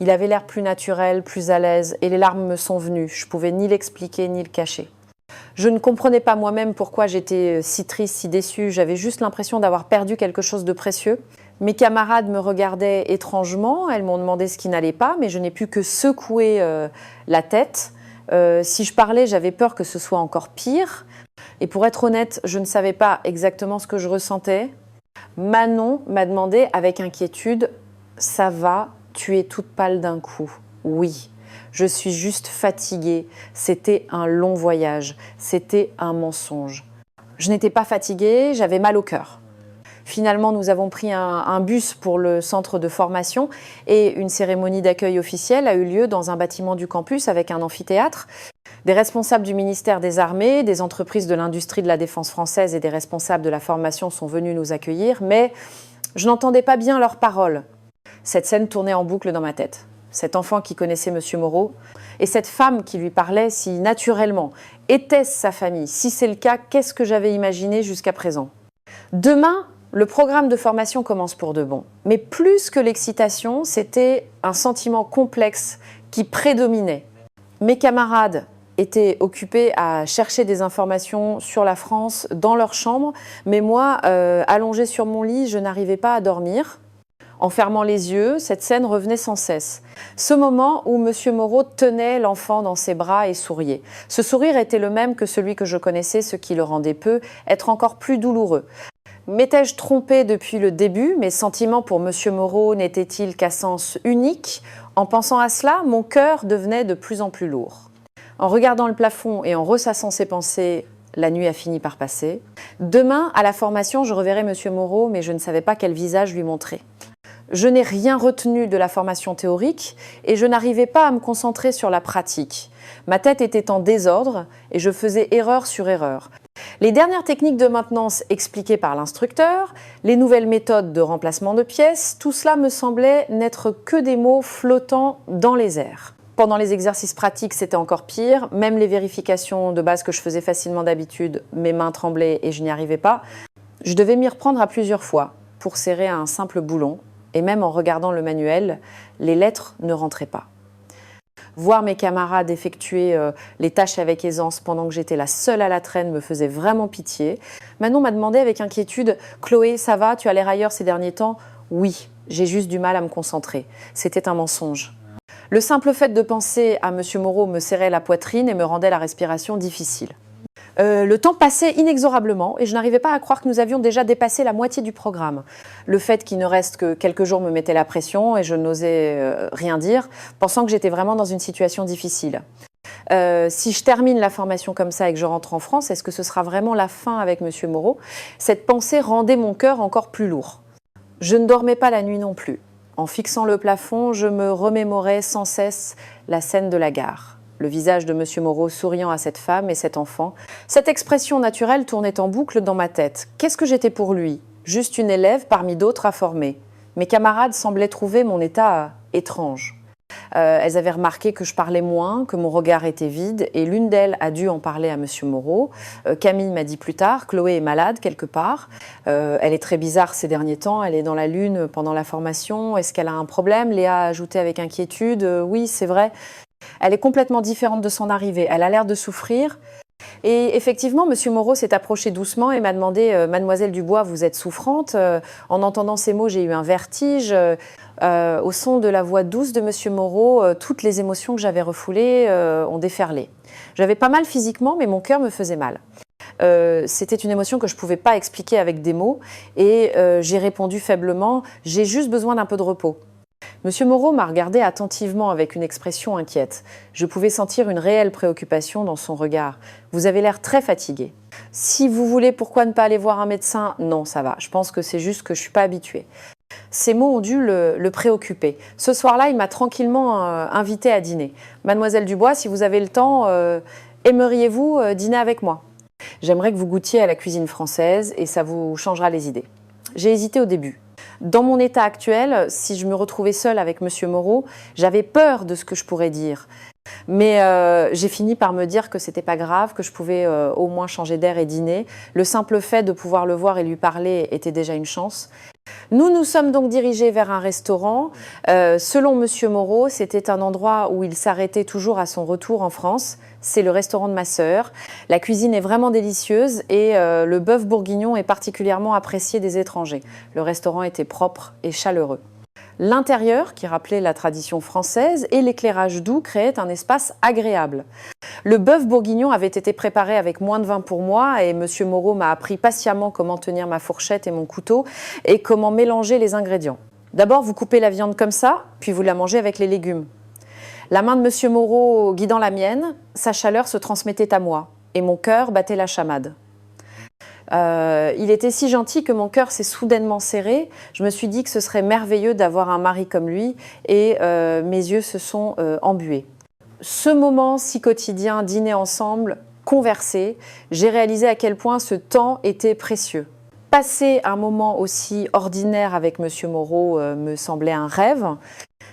Il avait l'air plus naturel, plus à l'aise, et les larmes me sont venues. Je ne pouvais ni l'expliquer, ni le cacher. Je ne comprenais pas moi-même pourquoi j'étais si triste, si déçue. J'avais juste l'impression d'avoir perdu quelque chose de précieux. Mes camarades me regardaient étrangement. Elles m'ont demandé ce qui n'allait pas, mais je n'ai pu que secouer la tête. Si je parlais, j'avais peur que ce soit encore pire. Et pour être honnête, je ne savais pas exactement ce que je ressentais. Manon m'a demandé avec inquiétude « Ça va ? Tu es toute pâle d'un coup. » Oui, je suis juste fatiguée. C'était un long voyage. C'était un mensonge. Je n'étais pas fatiguée, j'avais mal au cœur. Finalement, nous avons pris un bus pour le centre de formation et une cérémonie d'accueil officielle a eu lieu dans un bâtiment du campus avec un amphithéâtre. Des responsables du ministère des Armées, des entreprises de l'industrie de la défense française et des responsables de la formation sont venus nous accueillir, mais je n'entendais pas bien leurs paroles. Cette scène tournait en boucle dans ma tête. Cet enfant qui connaissait Monsieur Moreau et cette femme qui lui parlait si naturellement. Était-ce sa famille? Si c'est le cas, qu'est-ce que j'avais imaginé jusqu'à présent? Demain, le programme de formation commence pour de bon. Mais plus que l'excitation, c'était un sentiment complexe qui prédominait. Mes camarades étaient occupés à chercher des informations sur la France dans leur chambre, mais moi, allongée sur mon lit, je n'arrivais pas à dormir. En fermant les yeux, cette scène revenait sans cesse. Ce moment où Monsieur Moreau tenait l'enfant dans ses bras et souriait. Ce sourire était le même que celui que je connaissais, ce qui le rendait peu être encore plus douloureux. M'étais-je trompée depuis le début? Mes sentiments pour Monsieur Moreau n'étaient-ils qu'à sens unique? En pensant à cela, mon cœur devenait de plus en plus lourd. En regardant le plafond et en ressassant ses pensées, la nuit a fini par passer. Demain, à la formation, je reverrai Monsieur Moreau, mais je ne savais pas quel visage lui montrer. Je n'ai rien retenu de la formation théorique et je n'arrivais pas à me concentrer sur la pratique. Ma tête était en désordre et je faisais erreur sur erreur. Les dernières techniques de maintenance expliquées par l'instructeur, les nouvelles méthodes de remplacement de pièces, tout cela me semblait n'être que des mots flottants dans les airs. Pendant les exercices pratiques, c'était encore pire. Même les vérifications de base que je faisais facilement d'habitude, mes mains tremblaient et je n'y arrivais pas. Je devais m'y reprendre à plusieurs fois pour serrer un simple boulon. Et même en regardant le manuel, les lettres ne rentraient pas. Voir mes camarades effectuer les tâches avec aisance pendant que j'étais la seule à la traîne me faisait vraiment pitié. Manon m'a demandé avec inquiétude « Chloé, ça va? Tu as l'air ailleurs ces derniers temps ?» Oui, j'ai juste du mal à me concentrer. C'était un mensonge. Le simple fait de penser à Monsieur Moreau me serrait la poitrine et me rendait la respiration difficile. Le temps passait inexorablement et je n'arrivais pas à croire que nous avions déjà dépassé la moitié du programme. Le fait qu'il ne reste que quelques jours me mettait la pression et je n'osais rien dire, pensant que j'étais vraiment dans une situation difficile. Si je termine la formation comme ça et que je rentre en France, est-ce que ce sera vraiment la fin avec Monsieur Moreau? Cette pensée rendait mon cœur encore plus lourd. Je ne dormais pas la nuit non plus. En fixant le plafond, je me remémorais sans cesse la scène de la gare. Le visage de Monsieur Moreau souriant à cette femme et cet enfant. Cette expression naturelle tournait en boucle dans ma tête. Qu'est-ce que j'étais pour lui? Juste une élève parmi d'autres à former. Mes camarades semblaient trouver mon état étrange. Elles avaient remarqué que je parlais moins, que mon regard était vide, et l'une d'elles a dû en parler à Monsieur Moreau. Camille m'a dit plus tard, Chloé est malade quelque part. Elle est très bizarre ces derniers temps, elle est dans la lune pendant la formation. Est-ce qu'elle a un problème? Léa a ajouté avec inquiétude, oui, c'est vrai. Elle est complètement différente de son arrivée. Elle a l'air de souffrir. Et effectivement, Monsieur Moreau s'est approché doucement et m'a demandé « Mademoiselle Dubois, vous êtes souffrante ?» En entendant ces mots, j'ai eu un vertige. Au son de la voix douce de Monsieur Moreau, toutes les émotions que j'avais refoulées ont déferlé. J'avais pas mal physiquement, mais mon cœur me faisait mal. C'était une émotion que je ne pouvais pas expliquer avec des mots et j'ai répondu faiblement « j'ai juste besoin d'un peu de repos ». Monsieur Moreau m'a regardé attentivement avec une expression inquiète. Je pouvais sentir une réelle préoccupation dans son regard. « Vous avez l'air très fatigué. Si vous voulez, pourquoi ne pas aller voir un médecin ? Non, ça va. Je pense que c'est juste que je ne suis pas habituée. » Ces mots ont dû le préoccuper. Ce soir-là, il m'a tranquillement invité à dîner. « Mademoiselle Dubois, si vous avez le temps, aimeriez-vous dîner avec moi ? J'aimerais que vous goûtiez à la cuisine française et ça vous changera les idées. » J'ai hésité au début. Dans mon état actuel, si je me retrouvais seule avec Monsieur Moreau, j'avais peur de ce que je pourrais dire. Mais j'ai fini par me dire que c'était pas grave, que je pouvais au moins changer d'air et dîner. Le simple fait de pouvoir le voir et lui parler était déjà une chance. Nous nous sommes donc dirigés vers un restaurant. Selon Monsieur Moreau, c'était un endroit où il s'arrêtait toujours à son retour en France. C'est le restaurant de ma sœur. La cuisine est vraiment délicieuse et le bœuf bourguignon est particulièrement apprécié des étrangers. Le restaurant était propre et chaleureux. L'intérieur, qui rappelait la tradition française, et l'éclairage doux créaient un espace agréable. Le bœuf bourguignon avait été préparé avec moins de vin pour moi et Monsieur Moreau m'a appris patiemment comment tenir ma fourchette et mon couteau et comment mélanger les ingrédients. D'abord, vous coupez la viande comme ça, puis vous la mangez avec les légumes. La main de Monsieur Moreau guidant la mienne, sa chaleur se transmettait à moi et mon cœur battait la chamade. Il était si gentil que mon cœur s'est soudainement serré. Je me suis dit que ce serait merveilleux d'avoir un mari comme lui et mes yeux se sont embués. Ce moment si quotidien, dîner ensemble, converser, j'ai réalisé à quel point ce temps était précieux. Passer un moment aussi ordinaire avec Monsieur Moreau me semblait un rêve.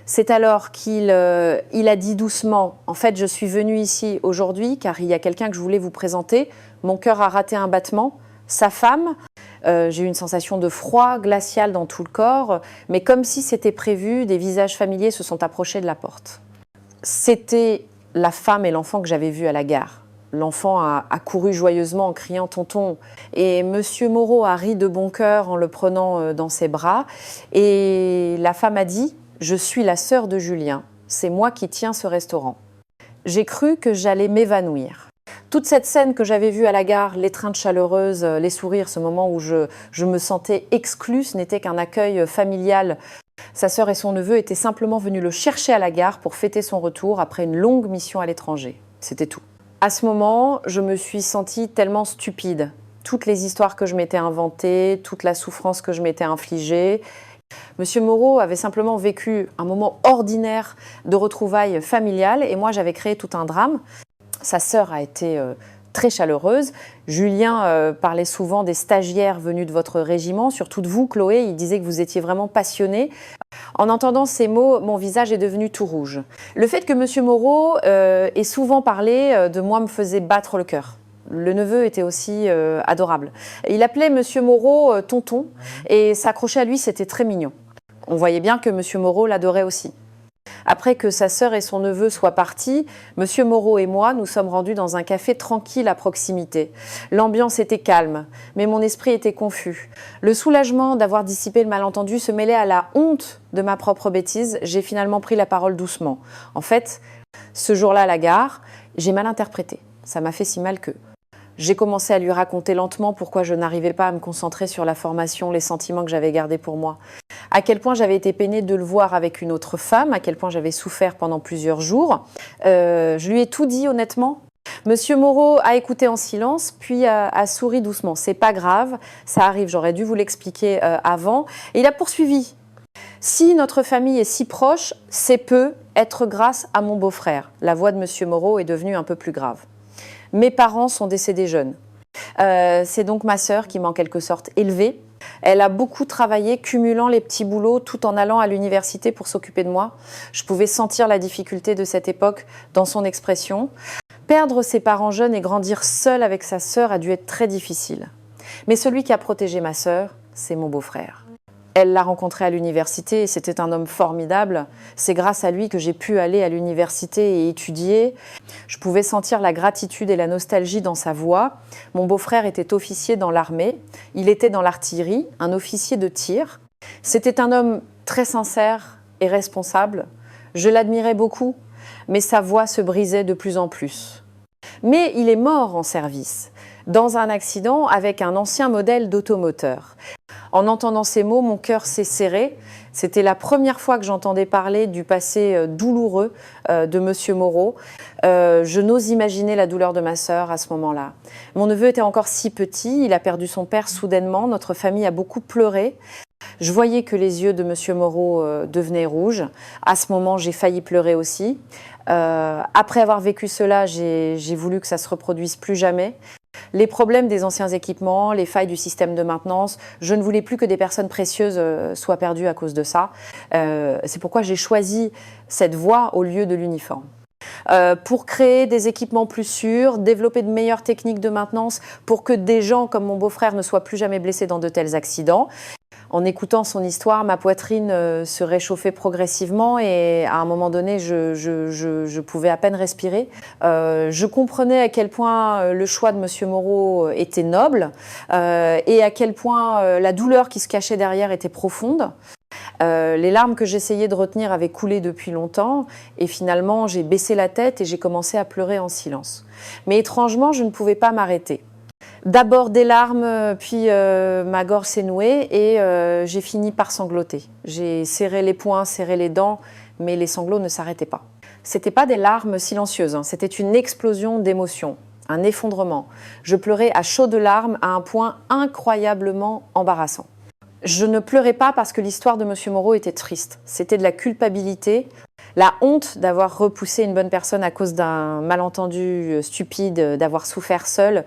C'est alors qu'il a dit doucement « En fait, je suis venue ici aujourd'hui car il y a quelqu'un que je voulais vous présenter. Mon cœur a raté un battement. » Sa femme, j'ai eu une sensation de froid glacial dans tout le corps, mais comme si c'était prévu, des visages familiers se sont approchés de la porte. C'était la femme et l'enfant que j'avais vus à la gare. L'enfant a couru joyeusement en criant « Tonton !» et Monsieur Moreau a ri de bon cœur en le prenant dans ses bras. Et la femme a dit « Je suis la sœur de Julien, c'est moi qui tiens ce restaurant. » J'ai cru que j'allais m'évanouir. Toute cette scène que j'avais vue à la gare, l'étreinte chaleureuse, les sourires, ce moment où je me sentais exclue, ce n'était qu'un accueil familial. Sa sœur et son neveu étaient simplement venus le chercher à la gare pour fêter son retour après une longue mission à l'étranger. C'était tout. À ce moment, je me suis sentie tellement stupide. Toutes les histoires que je m'étais inventées, toute la souffrance que je m'étais infligée. Monsieur Moreau avait simplement vécu un moment ordinaire de retrouvailles familiales et moi j'avais créé tout un drame. Sa sœur a été très chaleureuse. Julien parlait souvent des stagiaires venus de votre régiment, surtout de vous, Chloé. Il disait que vous étiez vraiment passionnée. En entendant ces mots, mon visage est devenu tout rouge. Le fait que Monsieur Moreau ait souvent parlé de moi me faisait battre le cœur. Le neveu était aussi adorable. Il appelait Monsieur Moreau tonton et s'accrocher à lui, c'était très mignon. On voyait bien que Monsieur Moreau l'adorait aussi. Après que sa sœur et son neveu soient partis, Monsieur Moreau et moi nous sommes rendus dans un café tranquille à proximité. L'ambiance était calme, mais mon esprit était confus. Le soulagement d'avoir dissipé le malentendu se mêlait à la honte de ma propre bêtise. J'ai finalement pris la parole doucement. En fait, ce jour-là à la gare, j'ai mal interprété. Ça m'a fait si mal que... J'ai commencé à lui raconter lentement pourquoi je n'arrivais pas à me concentrer sur la formation, les sentiments que j'avais gardés pour moi. À quel point j'avais été peinée de le voir avec une autre femme, à quel point j'avais souffert pendant plusieurs jours. Je lui ai tout dit honnêtement. Monsieur Moreau a écouté en silence, puis a souri doucement. C'est pas grave, ça arrive, j'aurais dû vous l'expliquer avant. Et il a poursuivi. Si notre famille est si proche, c'est peu être grâce à mon beau-frère. La voix de Monsieur Moreau est devenue un peu plus grave. Mes parents sont décédés jeunes. C'est donc ma sœur qui m'a en quelque sorte élevée. Elle a beaucoup travaillé, cumulant les petits boulots tout en allant à l'université pour s'occuper de moi. Je pouvais sentir la difficulté de cette époque dans son expression. Perdre ses parents jeunes et grandir seul avec sa sœur a dû être très difficile. Mais celui qui a protégé ma sœur, c'est mon beau-frère. Elle l'a rencontré à l'université et c'était un homme formidable. C'est grâce à lui que j'ai pu aller à l'université et étudier. Je pouvais sentir la gratitude et la nostalgie dans sa voix. Mon beau-frère était officier dans l'armée. Il était dans l'artillerie, un officier de tir. C'était un homme très sincère et responsable. Je l'admirais beaucoup, mais sa voix se brisait de plus en plus. Mais il est mort en service. dans un accident avec un ancien modèle d'automoteur. En entendant ces mots, mon cœur s'est serré. C'était la première fois que j'entendais parler du passé douloureux de Monsieur Moreau. Je n'ose imaginer la douleur de ma sœur à ce moment-là. Mon neveu était encore si petit, il a perdu son père soudainement, notre famille a beaucoup pleuré. Je voyais que les yeux de Monsieur Moreau devenaient rouges. À ce moment, j'ai failli pleurer aussi. Après avoir vécu cela, j'ai voulu que ça ne se reproduise plus jamais. Les problèmes des anciens équipements, les failles du système de maintenance, je ne voulais plus que des personnes précieuses soient perdues à cause de ça. C'est pourquoi j'ai choisi cette voie au lieu de l'uniforme. Pour créer des équipements plus sûrs, développer de meilleures techniques de maintenance pour que des gens comme mon beau-frère ne soient plus jamais blessés dans de tels accidents. En écoutant son histoire, ma poitrine se réchauffait progressivement et à un moment donné, je pouvais à peine respirer. Je comprenais à quel point le choix de Monsieur Moreau était noble et à quel point la douleur qui se cachait derrière était profonde. Les larmes que j'essayais de retenir avaient coulé depuis longtemps et finalement, j'ai baissé la tête et j'ai commencé à pleurer en silence. Mais étrangement, je ne pouvais pas m'arrêter. D'abord des larmes, puis ma gorge s'est nouée et j'ai fini par sangloter. J'ai serré les poings, serré les dents, mais les sanglots ne s'arrêtaient pas. C'était pas des larmes silencieuses, hein, c'était une explosion d'émotions, un effondrement. Je pleurais à chaudes larmes à un point incroyablement embarrassant. Je ne pleurais pas parce que l'histoire de Monsieur Moreau était triste. C'était de la culpabilité, la honte d'avoir repoussé une bonne personne à cause d'un malentendu stupide, d'avoir souffert seul,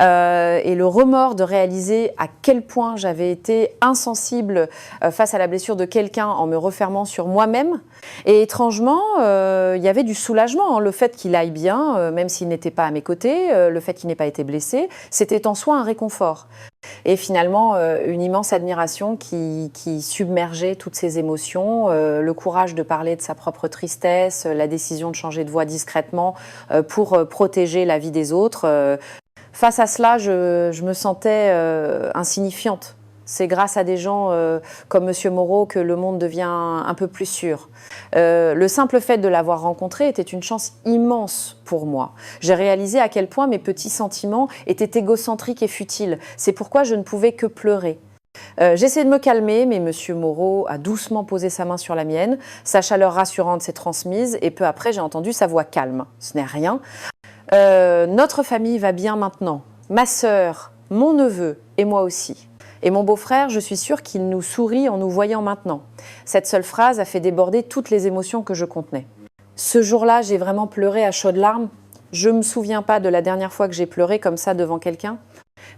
et le remords de réaliser à quel point j'avais été insensible face à la blessure de quelqu'un en me refermant sur moi-même. Et étrangement, il y avait du soulagement, hein, le fait qu'il aille bien, même s'il n'était pas à mes côtés, le fait qu'il n'ait pas été blessé, c'était en soi un réconfort. Et finalement, une immense admiration qui submergeait toutes ces émotions, le courage de parler de sa propre tristesse, la décision de changer de voie discrètement pour protéger la vie des autres. Face à cela, je me sentais insignifiante. C'est grâce à des gens comme Monsieur Moreau que le monde devient un peu plus sûr. Le simple fait de l'avoir rencontré était une chance immense pour moi. J'ai réalisé à quel point mes petits sentiments étaient égocentriques et futiles. C'est pourquoi je ne pouvais que pleurer. J'essayais de me calmer, mais Monsieur Moreau a doucement posé sa main sur la mienne. Sa chaleur rassurante s'est transmise et peu après, j'ai entendu sa voix calme. Ce n'est rien. Notre famille va bien maintenant. Ma sœur, mon neveu et moi aussi. Et mon beau-frère, je suis sûre qu'il nous sourit en nous voyant maintenant. Cette seule phrase a fait déborder toutes les émotions que je contenais. Ce jour-là, j'ai vraiment pleuré à chaudes larmes. Je ne me souviens pas de la dernière fois que j'ai pleuré comme ça devant quelqu'un.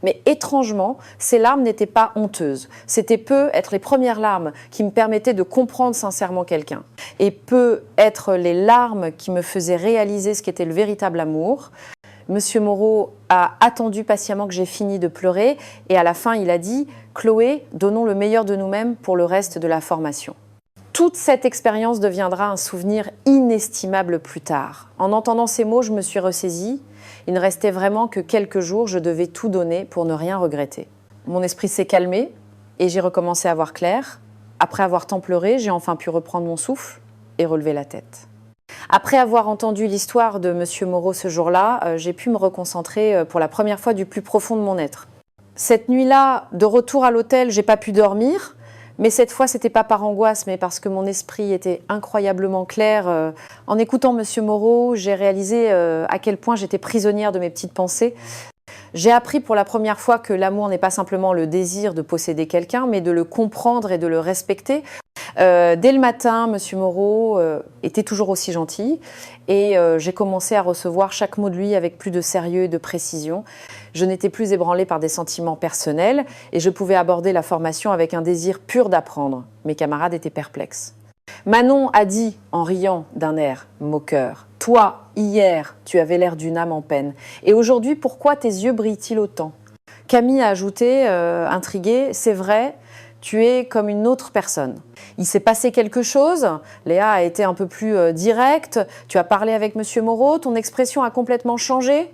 Mais étrangement, ces larmes n'étaient pas honteuses. C'était peu être les premières larmes qui me permettaient de comprendre sincèrement quelqu'un. Et peu être les larmes qui me faisaient réaliser ce qu'était le véritable amour. Monsieur Moreau a attendu patiemment que j'ai fini de pleurer et à la fin, il a dit « Chloé, donnons le meilleur de nous-mêmes pour le reste de la formation ». Toute cette expérience deviendra un souvenir inestimable plus tard. En entendant ces mots, je me suis ressaisie. Il ne restait vraiment que quelques jours, je devais tout donner pour ne rien regretter. Mon esprit s'est calmé et j'ai recommencé à voir clair. Après avoir tant pleuré, j'ai enfin pu reprendre mon souffle et relever la tête. Après avoir entendu l'histoire de Monsieur Moreau ce jour-là, j'ai pu me reconcentrer pour la première fois du plus profond de mon être. Cette nuit-là, de retour à l'hôtel, j'ai pas pu dormir, mais cette fois, c'était pas par angoisse, mais parce que mon esprit était incroyablement clair. En écoutant Monsieur Moreau, j'ai réalisé à quel point j'étais prisonnière de mes petites pensées. J'ai appris pour la première fois que l'amour n'est pas simplement le désir de posséder quelqu'un, mais de le comprendre et de le respecter. Dès le matin, Monsieur Moreau était toujours aussi gentil et j'ai commencé à recevoir chaque mot de lui avec plus de sérieux et de précision. Je n'étais plus ébranlée par des sentiments personnels et je pouvais aborder la formation avec un désir pur d'apprendre. Mes camarades étaient perplexes. Manon a dit, en riant d'un air moqueur, « Toi, hier, tu avais l'air d'une âme en peine. Et aujourd'hui, pourquoi tes yeux brillent-ils autant ?» Camille a ajouté, intriguée, « C'est vrai, tu es comme une autre personne. Il s'est passé quelque chose, Léa a été un peu plus directe, tu as parlé avec Monsieur Moreau, ton expression a complètement changé. »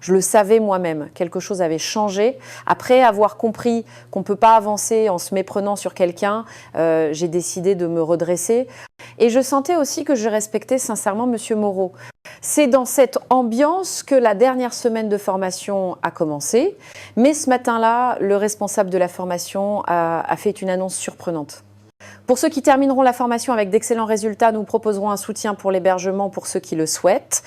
Je le savais moi-même, quelque chose avait changé. Après avoir compris qu'on ne peut pas avancer en se méprenant sur quelqu'un, j'ai décidé de me redresser. Et je sentais aussi que je respectais sincèrement Monsieur Moreau. C'est dans cette ambiance que la dernière semaine de formation a commencé. Mais ce matin-là, le responsable de la formation a fait une annonce surprenante. Pour ceux qui termineront la formation avec d'excellents résultats, nous proposerons un soutien pour l'hébergement pour ceux qui le souhaitent.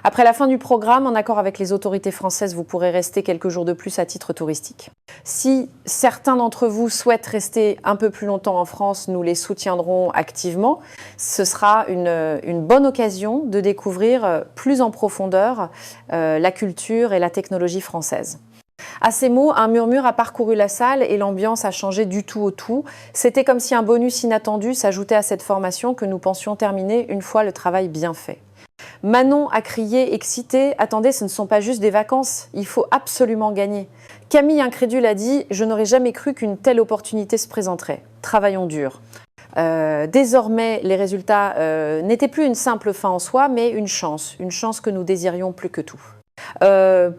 Après la fin du programme, en accord avec les autorités françaises, vous pourrez rester quelques jours de plus à titre touristique. Si certains d'entre vous souhaitent rester un peu plus longtemps en France, nous les soutiendrons activement. Ce sera une bonne occasion de découvrir plus en profondeur la culture et la technologie française. À ces mots, un murmure a parcouru la salle et l'ambiance a changé du tout au tout. C'était comme si un bonus inattendu s'ajoutait à cette formation que nous pensions terminer une fois le travail bien fait. Manon a crié, excitée, « Attendez, ce ne sont pas juste des vacances, il faut absolument gagner ». Camille, incrédule, a dit « Je n'aurais jamais cru qu'une telle opportunité se présenterait. Travaillons dur ». Désormais, les résultats n'étaient plus une simple fin en soi, mais une chance que nous désirions plus que tout.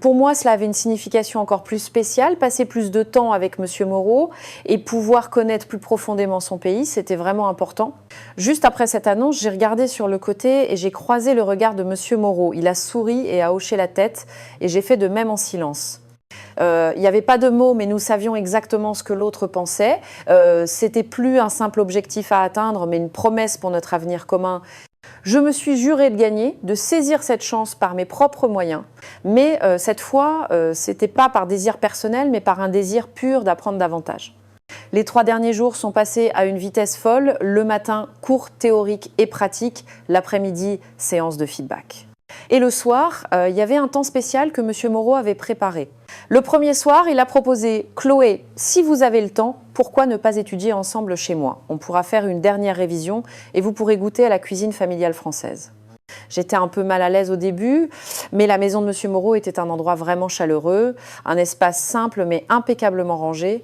Pour moi, cela avait une signification encore plus spéciale. Passer plus de temps avec Monsieur Moreau et pouvoir connaître plus profondément son pays, c'était vraiment important. Juste après cette annonce, j'ai regardé sur le côté et j'ai croisé le regard de Monsieur Moreau. Il a souri et a hoché la tête et j'ai fait de même en silence. Il n'y avait pas de mots, mais nous savions exactement ce que l'autre pensait. C'était plus un simple objectif à atteindre, mais une promesse pour notre avenir commun. Je me suis juré de gagner, de saisir cette chance par mes propres moyens. Mais cette fois, ce n'était pas par désir personnel, mais par un désir pur d'apprendre davantage. Les 3 derniers jours sont passés à une vitesse folle. Le matin, cours théorique et pratique. L'après-midi, séance de feedback. Et le soir, il y avait un temps spécial que M. Moreau avait préparé. Le premier soir, il a proposé « Chloé, si vous avez le temps, pourquoi ne pas étudier ensemble chez moi? On pourra faire une dernière révision et vous pourrez goûter à la cuisine familiale française. » J'étais un peu mal à l'aise au début, mais la maison de M. Moreau était un endroit vraiment chaleureux, un espace simple mais impeccablement rangé.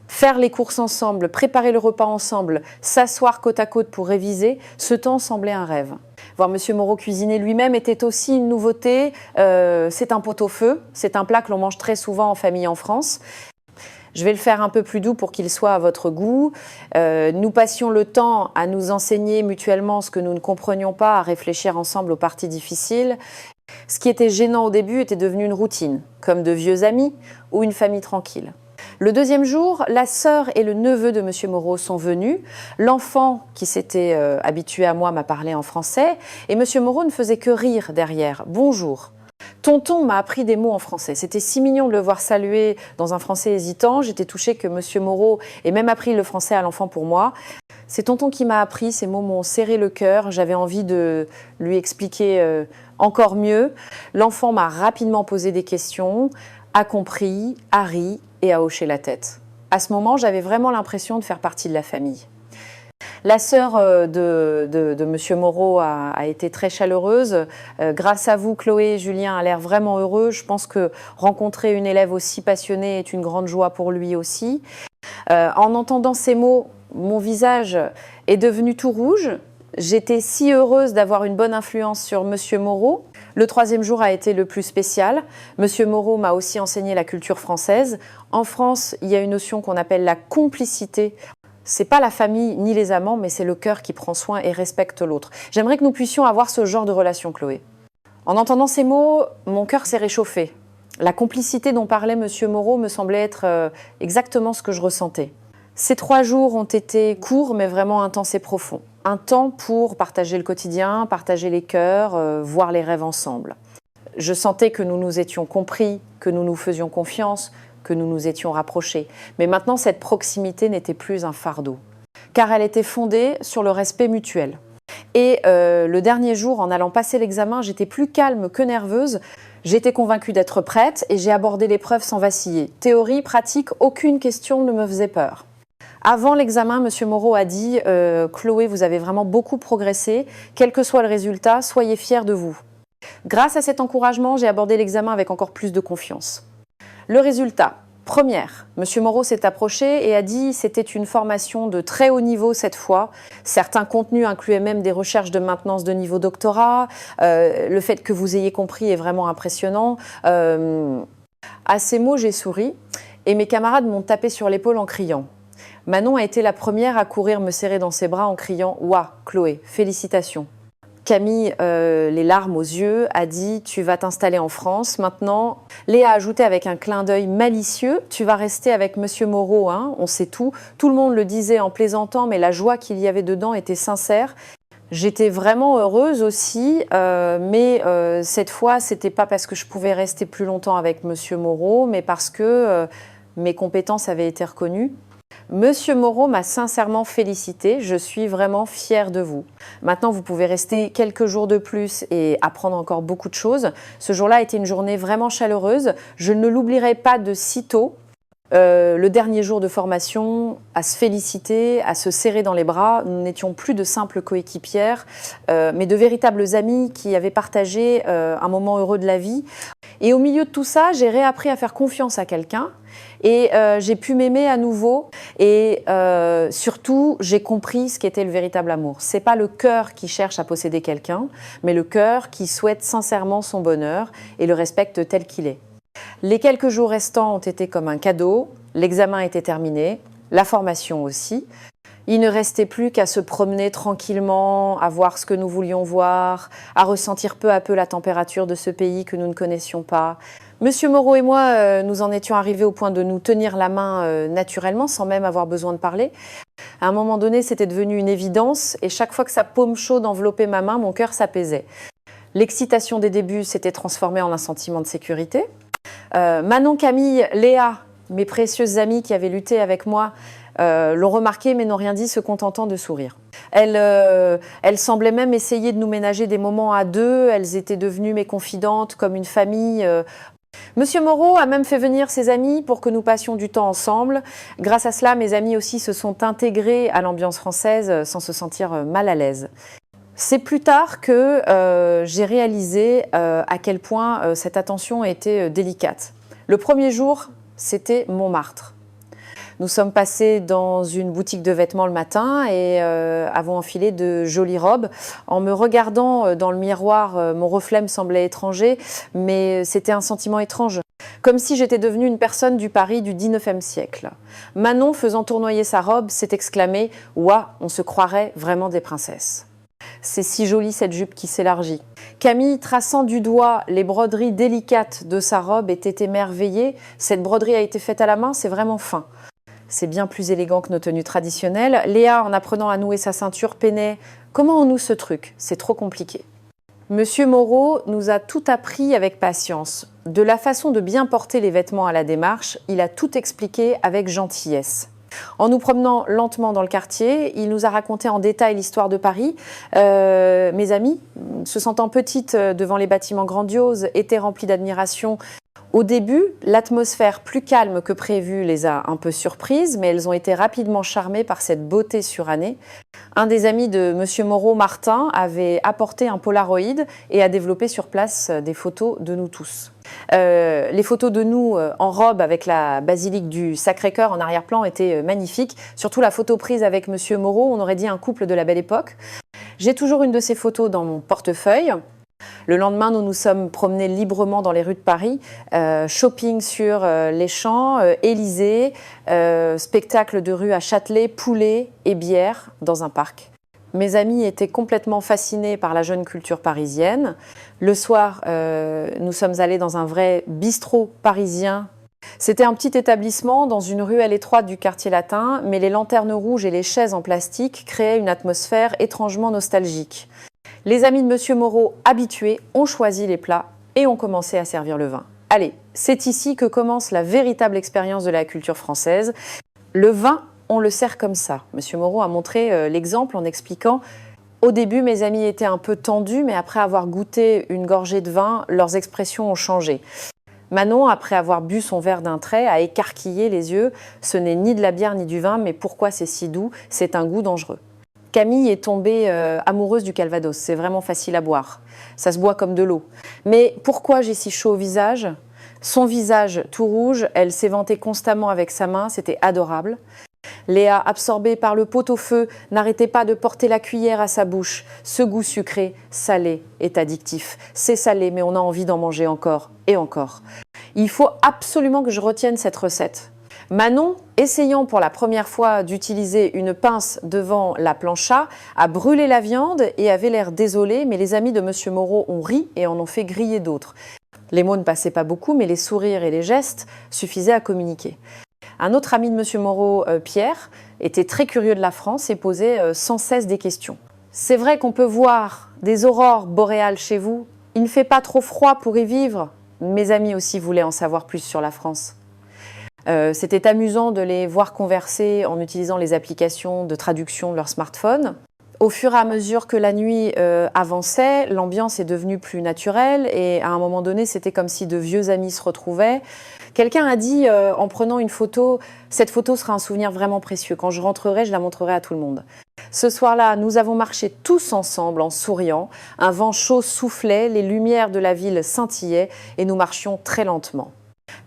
Faire les courses ensemble, préparer le repas ensemble, s'asseoir côte à côte pour réviser, ce temps semblait un rêve. Voir M. Moreau cuisiner lui-même était aussi une nouveauté. C'est un pot-au-feu, c'est un plat que l'on mange très souvent en famille en France. Je vais le faire un peu plus doux pour qu'il soit à votre goût. Nous passions le temps à nous enseigner mutuellement ce que nous ne comprenions pas, à réfléchir ensemble aux parties difficiles. Ce qui était gênant au début était devenu une routine, comme de vieux amis ou une famille tranquille. Le deuxième jour, la sœur et le neveu de M. Moreau sont venus. L'enfant, qui s'était habitué à moi, m'a parlé en français. Et M. Moreau ne faisait que rire derrière. « Bonjour ». Tonton m'a appris des mots en français. C'était si mignon de le voir saluer dans un français hésitant. J'étais touchée que M. Moreau ait même appris le français à l'enfant pour moi. C'est Tonton qui m'a appris, ces mots m'ont serré le cœur. J'avais envie de lui expliquer encore mieux. L'enfant m'a rapidement posé des questions, a compris, a ri et a hoché la tête. À ce moment, j'avais vraiment l'impression de faire partie de la famille. La sœur de M. Moreau a été très chaleureuse. Grâce à vous, Chloé et Julien a l'air vraiment heureux. Je pense que rencontrer une élève aussi passionnée est une grande joie pour lui aussi. En entendant ces mots, mon visage est devenu tout rouge. J'étais si heureuse d'avoir une bonne influence sur M. Moreau. Le 3e jour a été le plus spécial. M. Moreau m'a aussi enseigné la culture française. En France, il y a une notion qu'on appelle la complicité. C'est pas la famille ni les amants, mais c'est le cœur qui prend soin et respecte l'autre. J'aimerais que nous puissions avoir ce genre de relation, Chloé. En entendant ces mots, mon cœur s'est réchauffé. La complicité dont parlait M. Moreau me semblait être exactement ce que je ressentais. Ces 3 jours ont été courts, mais vraiment intenses et profonds. Un temps pour partager le quotidien, partager les cœurs, voir les rêves ensemble. Je sentais que nous nous étions compris, que nous nous faisions confiance, que nous nous étions rapprochés. Mais maintenant, cette proximité n'était plus un fardeau, car elle était fondée sur le respect mutuel. Et le dernier jour, en allant passer l'examen, j'étais plus calme que nerveuse. J'étais convaincue d'être prête et j'ai abordé l'épreuve sans vaciller. Théorie, pratique, aucune question ne me faisait peur. Avant l'examen, M. Moreau a dit « Chloé, vous avez vraiment beaucoup progressé. Quel que soit le résultat, soyez fiers de vous ». Grâce à cet encouragement, j'ai abordé l'examen avec encore plus de confiance. Le résultat, Première, Monsieur Moreau s'est approché et a dit que c'était une formation de très haut niveau cette fois. Certains contenus incluaient même des recherches de maintenance de niveau doctorat. Le fait que vous ayez compris est vraiment impressionnant. À ces mots, j'ai souri et mes camarades m'ont tapé sur l'épaule en criant. Manon a été la première à courir me serrer dans ses bras en criant « Ouah, Chloé, félicitations !» Camille, les larmes aux yeux, a dit « Tu vas t'installer en France maintenant ». Léa a ajouté avec un clin d'œil malicieux « Tu vas rester avec Monsieur Moreau, hein, on sait tout ». Tout le monde le disait en plaisantant, mais la joie qu'il y avait dedans était sincère. J'étais vraiment heureuse aussi, mais cette fois, c'était pas parce que je pouvais rester plus longtemps avec Monsieur Moreau, mais parce que mes compétences avaient été reconnues. Monsieur Moreau m'a sincèrement félicité, je suis vraiment fière de vous. Maintenant, vous pouvez rester quelques jours de plus et apprendre encore beaucoup de choses. Ce jour-là a été une journée vraiment chaleureuse. Je ne l'oublierai pas de sitôt. Le dernier jour de formation, à se féliciter, à se serrer dans les bras. Nous n'étions plus de simples coéquipières, mais de véritables amis qui avaient partagé un moment heureux de la vie. Et au milieu de tout ça, j'ai réappris à faire confiance à quelqu'un et j'ai pu m'aimer à nouveau. Et surtout, j'ai compris ce qu'était le véritable amour. C'est pas le cœur qui cherche à posséder quelqu'un, mais le cœur qui souhaite sincèrement son bonheur et le respecte tel qu'il est. Les quelques jours restants ont été comme un cadeau, l'examen était terminé, la formation aussi. Il ne restait plus qu'à se promener tranquillement, à voir ce que nous voulions voir, à ressentir peu à peu la température de ce pays que nous ne connaissions pas. Monsieur Moreau et moi, nous en étions arrivés au point de nous tenir la main naturellement, sans même avoir besoin de parler. À un moment donné, c'était devenu une évidence, et chaque fois que sa paume chaude enveloppait ma main, mon cœur s'apaisait. L'excitation des débuts s'était transformée en un sentiment de sécurité. Manon, Camille, Léa, mes précieuses amies qui avaient lutté avec moi, l'ont remarqué mais n'ont rien dit, se contentant de sourire. Elles semblaient même essayer de nous ménager des moments à deux, elles étaient devenues mes confidentes comme une famille. Monsieur Moreau a même fait venir ses amis pour que nous passions du temps ensemble. Grâce à cela, mes amis aussi se sont intégrés à l'ambiance française sans se sentir mal à l'aise. C'est plus tard que j'ai réalisé à quel point cette attention était délicate. Le premier jour, c'était Montmartre. Nous sommes passés dans une boutique de vêtements le matin et avons enfilé de jolies robes. En me regardant dans le miroir, mon reflet me semblait étranger, mais c'était un sentiment étrange. Comme si j'étais devenue une personne du Paris du XIXe siècle. Manon, faisant tournoyer sa robe, s'est exclamée « Ouah, on se croirait vraiment des princesses ». C'est si joli cette jupe qui s'élargit. Camille, traçant du doigt les broderies délicates de sa robe, était émerveillée. Cette broderie a été faite à la main, c'est vraiment fin. C'est bien plus élégant que nos tenues traditionnelles. Léa, en apprenant à nouer sa ceinture, peinait « Comment on noue ce truc? C'est trop compliqué ». Monsieur Moreau nous a tout appris avec patience. De la façon de bien porter les vêtements à la démarche, il a tout expliqué avec gentillesse. En nous promenant lentement dans le quartier, il nous a raconté en détail l'histoire de Paris. Mes amis, se sentant petites devant les bâtiments grandioses, étaient remplies d'admiration. Au début, l'atmosphère plus calme que prévu les a un peu surprises, mais elles ont été rapidement charmées par cette beauté surannée. Un des amis de Monsieur Moreau, Martin, avait apporté un Polaroid et a développé sur place des photos de nous tous. Les photos de nous en robe avec la basilique du Sacré-Cœur en arrière-plan étaient magnifiques. Surtout la photo prise avec Monsieur Moreau, on aurait dit un couple de la Belle Époque. J'ai toujours une de ces photos dans mon portefeuille. Le lendemain, nous nous sommes promenés librement dans les rues de Paris, shopping sur les Champs, Élysée, spectacle de rue à Châtelet, poulet et bière dans un parc. Mes amis étaient complètement fascinés par la jeune culture parisienne. Le soir, nous sommes allés dans un vrai bistrot parisien. C'était un petit établissement dans une ruelle étroite du quartier latin, mais les lanternes rouges et les chaises en plastique créaient une atmosphère étrangement nostalgique. Les amis de Monsieur Moreau, habitués, ont choisi les plats et ont commencé à servir le vin. Allez, c'est ici que commence la véritable expérience de la culture française. Le vin, on le sert comme ça. Monsieur Moreau a montré l'exemple en expliquant « Au début, mes amis étaient un peu tendus, mais après avoir goûté une gorgée de vin, leurs expressions ont changé. » Manon, après avoir bu son verre d'un trait, a écarquillé les yeux. Ce n'est ni de la bière ni du vin, mais pourquoi c'est si doux? C'est un goût dangereux. Camille est tombée amoureuse du Calvados. C'est vraiment facile à boire. Ça se boit comme de l'eau. Mais pourquoi j'ai si chaud au visage? Son visage tout rouge, elle s'éventait constamment avec sa main, c'était adorable. Léa, absorbée par le pot-au-feu, n'arrêtait pas de porter la cuillère à sa bouche. Ce goût sucré, salé, est addictif. C'est salé, mais on a envie d'en manger encore et encore. Il faut absolument que je retienne cette recette. Manon, essayant pour la première fois d'utiliser une pince devant la plancha, a brûlé la viande et avait l'air désolée, mais les amis de Monsieur Moreau ont ri et en ont fait griller d'autres. Les mots ne passaient pas beaucoup, mais les sourires et les gestes suffisaient à communiquer. Un autre ami de Monsieur Moreau, Pierre, était très curieux de la France et posait sans cesse des questions. C'est vrai qu'on peut voir des aurores boréales chez vous. Il ne fait pas trop froid pour y vivre. Mes amis aussi voulaient en savoir plus sur la France. C'était amusant de les voir converser en utilisant les applications de traduction de leur smartphone. Au fur et à mesure que la nuit avançait, l'ambiance est devenue plus naturelle et à un moment donné, c'était comme si de vieux amis se retrouvaient. Quelqu'un a dit, en prenant une photo, cette photo sera un souvenir vraiment précieux. Quand je rentrerai, je la montrerai à tout le monde. Ce soir-là, nous avons marché tous ensemble en souriant. Un vent chaud soufflait, les lumières de la ville scintillaient et nous marchions très lentement.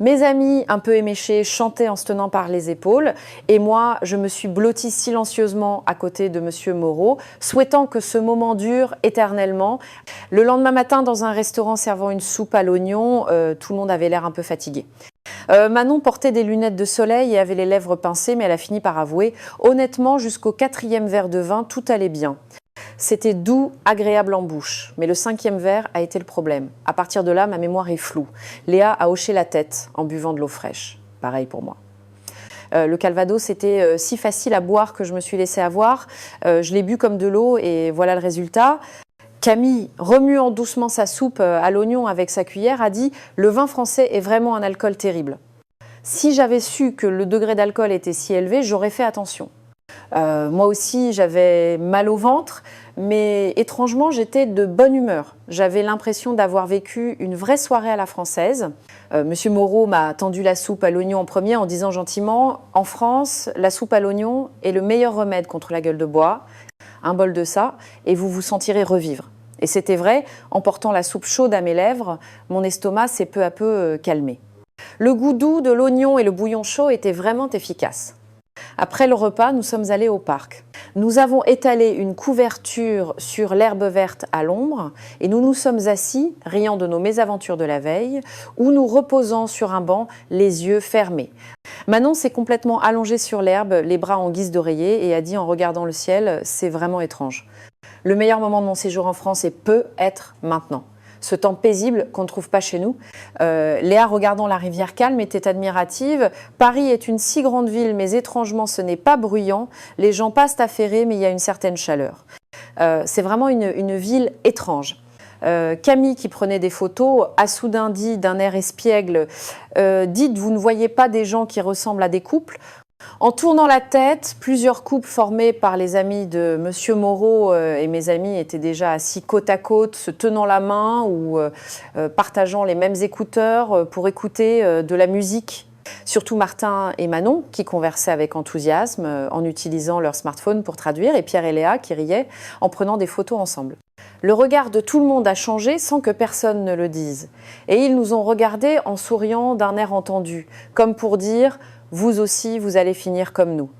Mes amis, un peu éméchés, chantaient en se tenant par les épaules et moi, je me suis blottie silencieusement à côté de Monsieur Moreau, souhaitant que ce moment dure éternellement. Le lendemain matin, dans un restaurant servant une soupe à l'oignon, tout le monde avait l'air un peu fatigué. Manon portait des lunettes de soleil et avait les lèvres pincées, mais elle a fini par avouer « Honnêtement, jusqu'au 4e verre de vin, tout allait bien. » C'était doux, agréable en bouche, mais le 5e verre a été le problème. À partir de là, ma mémoire est floue. Léa a hoché la tête en buvant de l'eau fraîche. Pareil pour moi. Le Calvados était si facile à boire que je me suis laissée avoir. Je l'ai bu comme de l'eau et voilà le résultat. Camille, remuant doucement sa soupe à l'oignon avec sa cuillère, a dit « Le vin français est vraiment un alcool terrible. Si j'avais su que le degré d'alcool était si élevé, j'aurais fait attention. » Moi aussi, j'avais mal au ventre, mais étrangement, j'étais de bonne humeur. J'avais l'impression d'avoir vécu une vraie soirée à la française. Monsieur Moreau m'a tendu la soupe à l'oignon en premier en disant gentiment « En France, la soupe à l'oignon est le meilleur remède contre la gueule de bois. Un bol de ça, et vous vous sentirez revivre. » Et c'était vrai, en portant la soupe chaude à mes lèvres, mon estomac s'est peu à peu calmé. Le goût doux de l'oignon et le bouillon chaud étaient vraiment efficaces. Après le repas, nous sommes allés au parc. Nous avons étalé une couverture sur l'herbe verte à l'ombre et nous nous sommes assis, riant de nos mésaventures de la veille, ou nous reposant sur un banc, les yeux fermés. Manon s'est complètement allongée sur l'herbe, les bras en guise d'oreiller, et a dit en regardant le ciel « C'est vraiment étrange. Le meilleur moment de mon séjour en France peut être maintenant. » Ce temps paisible qu'on ne trouve pas chez nous. Léa, regardant la rivière calme, était admirative. Paris est une si grande ville, mais étrangement, ce n'est pas bruyant. Les gens passent affairés, mais il y a une certaine chaleur. C'est vraiment une ville étrange. Camille, qui prenait des photos, a soudain dit d'un air espiègle « Dites, vous ne voyez pas des gens qui ressemblent à des couples ?» En tournant la tête, plusieurs couples formés par les amis de Monsieur Moreau et mes amis étaient déjà assis côte à côte, se tenant la main ou partageant les mêmes écouteurs pour écouter de la musique. Surtout Martin et Manon, qui conversaient avec enthousiasme en utilisant leur smartphone pour traduire, et Pierre et Léa qui riaient en prenant des photos ensemble. Le regard de tout le monde a changé sans que personne ne le dise. Et ils nous ont regardés en souriant d'un air entendu, comme pour dire « Vous aussi, vous allez finir comme nous ».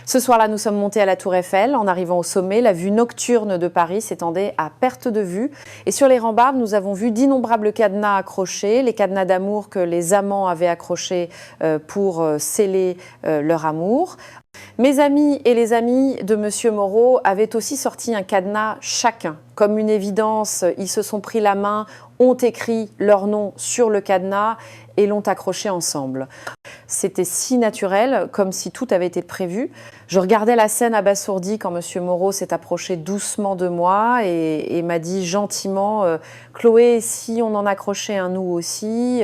Ce soir-là, nous sommes montés à la Tour Eiffel. En arrivant au sommet, la vue nocturne de Paris s'étendait à perte de vue. Et sur les rambardes, nous avons vu d'innombrables cadenas accrochés, les cadenas d'amour que les amants avaient accrochés pour sceller leur amour. Mes amis et les amis de Monsieur Moreau avaient aussi sorti un cadenas chacun. Comme une évidence, ils se sont pris la main, ont écrit leur nom sur le cadenas et l'ont accroché ensemble. C'était si naturel, comme si tout avait été prévu. Je regardais la scène abasourdie quand Monsieur Moreau s'est approché doucement de moi et m'a dit gentiment « Chloé, si on en accrochait un nous aussi ?»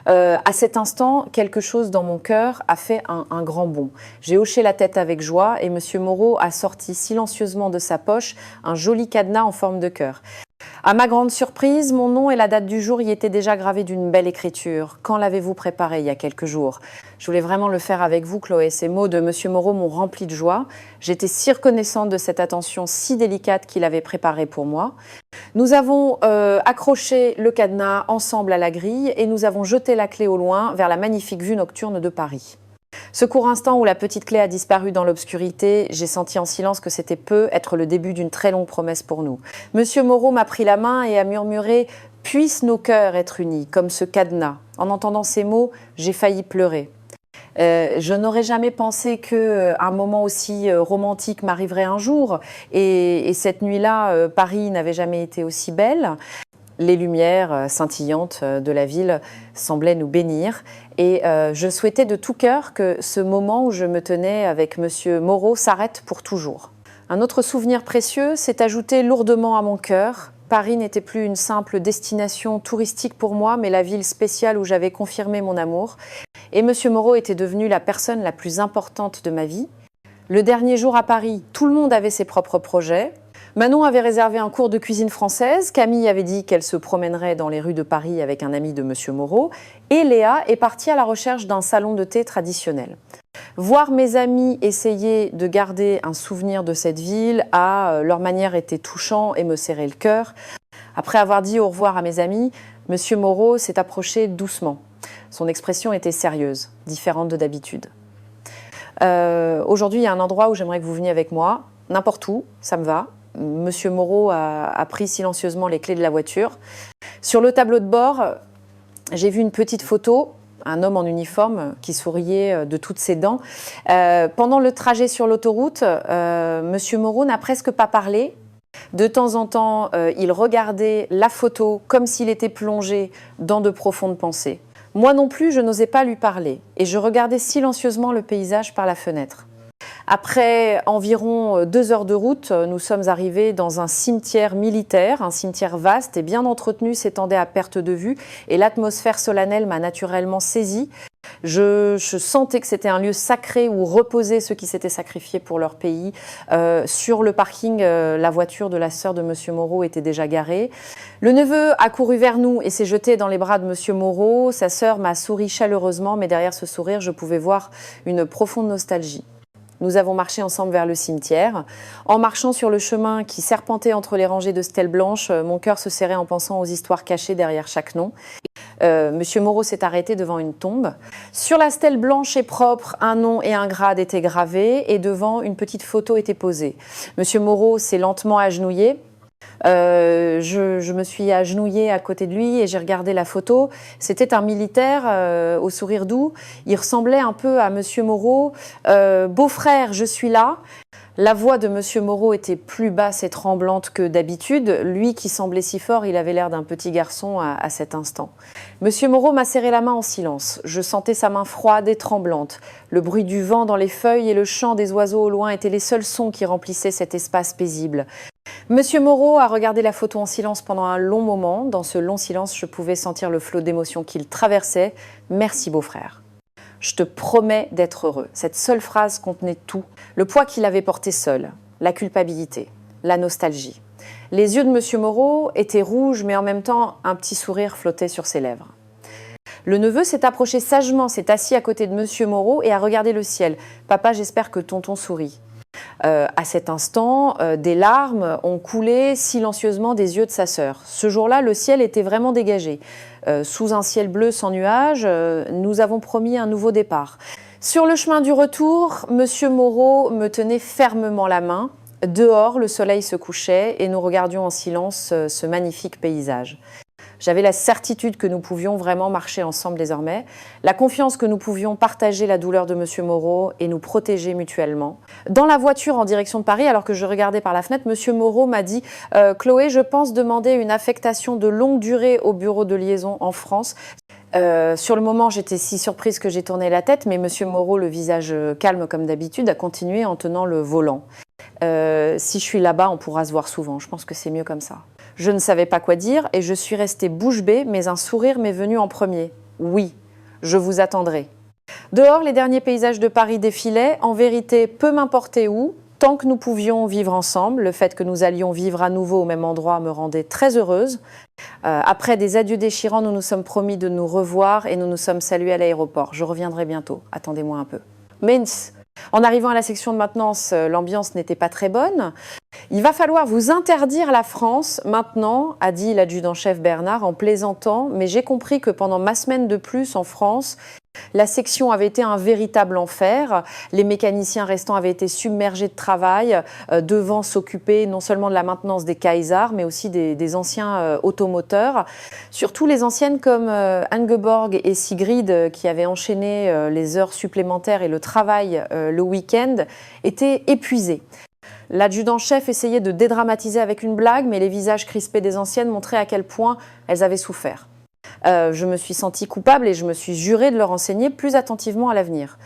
À cet instant, quelque chose dans mon cœur a fait un grand bond. J'ai hoché la tête avec joie et Monsieur Moreau a sorti silencieusement de sa poche un joli cadenas en forme de cœur. À ma grande surprise, mon nom et la date du jour y étaient déjà gravés d'une belle écriture. Quand l'avez-vous préparé il y a quelques jours? Je voulais vraiment le faire avec vous, Chloé. Ces mots de Monsieur Moreau m'ont rempli de joie. J'étais si reconnaissante de cette attention si délicate qu'il avait préparée pour moi. Nous avons accroché le cadenas ensemble à la grille et nous avons jeté la clé au loin vers la magnifique vue nocturne de Paris. Ce court instant où la petite clé a disparu dans l'obscurité, j'ai senti en silence que c'était peu être le début d'une très longue promesse pour nous. Monsieur Moreau m'a pris la main et a murmuré « Puissent nos cœurs être unis, comme ce cadenas ». En entendant ces mots, j'ai failli pleurer. Je n'aurais jamais pensé qu'un moment aussi romantique m'arriverait un jour. Et cette nuit-là, Paris n'avait jamais été aussi belle. Les lumières scintillantes de la ville semblaient nous bénir. Et je souhaitais de tout cœur que ce moment où je me tenais avec Monsieur Moreau s'arrête pour toujours. Un autre souvenir précieux s'est ajouté lourdement à mon cœur. Paris n'était plus une simple destination touristique pour moi, mais la ville spéciale où j'avais confirmé mon amour. Et Monsieur Moreau était devenu la personne la plus importante de ma vie. Le dernier jour à Paris, tout le monde avait ses propres projets. Manon avait réservé un cours de cuisine française, Camille avait dit qu'elle se promènerait dans les rues de Paris avec un ami de Monsieur Moreau, et Léa est partie à la recherche d'un salon de thé traditionnel. Voir mes amis essayer de garder un souvenir de cette ville, à leur manière était touchant et me serrait le cœur. Après avoir dit au revoir à mes amis, Monsieur Moreau s'est approché doucement. Son expression était sérieuse, différente de d'habitude. Aujourd'hui, il y a un endroit où j'aimerais que vous veniez avec moi, n'importe où, ça me va. Monsieur Moreau a pris silencieusement les clés de la voiture. Sur le tableau de bord, j'ai vu une petite photo, un homme en uniforme qui souriait de toutes ses dents. Pendant le trajet sur l'autoroute, Monsieur Moreau n'a presque pas parlé. De temps en temps, il regardait la photo comme s'il était plongé dans de profondes pensées. Moi non plus, je n'osais pas lui parler et je regardais silencieusement le paysage par la fenêtre. Après environ 2 heures de route, nous sommes arrivés dans un cimetière militaire, un cimetière vaste et bien entretenu s'étendait à perte de vue et l'atmosphère solennelle m'a naturellement saisie. Je sentais que c'était un lieu sacré où reposaient ceux qui s'étaient sacrifiés pour leur pays. Sur le parking, la voiture de la sœur de Monsieur Moreau était déjà garée. Le neveu a couru vers nous et s'est jeté dans les bras de Monsieur Moreau. Sa sœur m'a souri chaleureusement, mais derrière ce sourire, je pouvais voir une profonde nostalgie. Nous avons marché ensemble vers le cimetière. En marchant sur le chemin qui serpentait entre les rangées de stèles blanches, mon cœur se serrait en pensant aux histoires cachées derrière chaque nom. Monsieur Moreau s'est arrêté devant une tombe. Sur la stèle blanche et propre, un nom et un grade étaient gravés et devant, une petite photo était posée. Monsieur Moreau s'est lentement agenouillé. Je me suis agenouillée à côté de lui et j'ai regardé la photo. C'était un militaire au sourire doux. Il ressemblait un peu à Monsieur Moreau. Beau-frère, je suis là. La voix de Monsieur Moreau était plus basse et tremblante que d'habitude. Lui qui semblait si fort, il avait l'air d'un petit garçon à cet instant. Monsieur Moreau m'a serré la main en silence. Je sentais sa main froide et tremblante. Le bruit du vent dans les feuilles et le chant des oiseaux au loin étaient les seuls sons qui remplissaient cet espace paisible. Monsieur Moreau a regardé la photo en silence pendant un long moment. Dans ce long silence, je pouvais sentir le flot d'émotions qu'il traversait. « Merci, beau-frère. Je te promets d'être heureux ». Cette seule phrase contenait tout. Le poids qu'il avait porté seul, la culpabilité, la nostalgie. Les yeux de Monsieur Moreau étaient rouges, mais en même temps, un petit sourire flottait sur ses lèvres. Le neveu s'est approché sagement, s'est assis à côté de Monsieur Moreau et a regardé le ciel. « Papa, j'espère que tonton sourit ». À cet instant, des larmes ont coulé silencieusement des yeux de sa sœur. Ce jour-là, le ciel était vraiment dégagé. Sous un ciel bleu sans nuages, nous avons promis un nouveau départ. Sur le chemin du retour, Monsieur Moreau me tenait fermement la main. Dehors, le soleil se couchait et nous regardions en silence ce magnifique paysage. J'avais la certitude que nous pouvions vraiment marcher ensemble désormais, la confiance que nous pouvions partager la douleur de Monsieur Moreau et nous protéger mutuellement. Dans la voiture en direction de Paris, alors que je regardais par la fenêtre, Monsieur Moreau m'a dit « Chloé, je pense demander une affectation de longue durée au bureau de liaison en France ». Sur le moment, j'étais si surprise que j'ai tourné la tête, mais Monsieur Moreau, le visage calme comme d'habitude, a continué en tenant le volant. Si je suis là-bas, on pourra se voir souvent. Je pense que c'est mieux comme ça. Je ne savais pas quoi dire et je suis restée bouche bée, mais un sourire m'est venu en premier. Oui, je vous attendrai. Dehors, les derniers paysages de Paris défilaient. En vérité, peu m'importait où, tant que nous pouvions vivre ensemble, le fait que nous allions vivre à nouveau au même endroit me rendait très heureuse. Après des adieux déchirants, nous nous sommes promis de nous revoir et nous nous sommes salués à l'aéroport. Je reviendrai bientôt, attendez-moi un peu. Mince, en arrivant à la section de maintenance, l'ambiance n'était pas très bonne. Il va falloir vous interdire la France maintenant, a dit l'adjudant-chef Bernard en plaisantant, mais j'ai compris que pendant ma semaine de plus en France, la section avait été un véritable enfer. Les mécaniciens restants avaient été submergés de travail, devant s'occuper non seulement de la maintenance des Caesar, mais aussi des anciens automoteurs. Surtout les anciennes comme Ingeborg et Sigrid, qui avaient enchaîné les heures supplémentaires et le travail le week-end, étaient épuisées. L'adjudant-chef essayait de dédramatiser avec une blague, mais les visages crispés des anciennes montraient à quel point elles avaient souffert. Je me suis sentie coupable et je me suis juré de leur enseigner plus attentivement à l'avenir.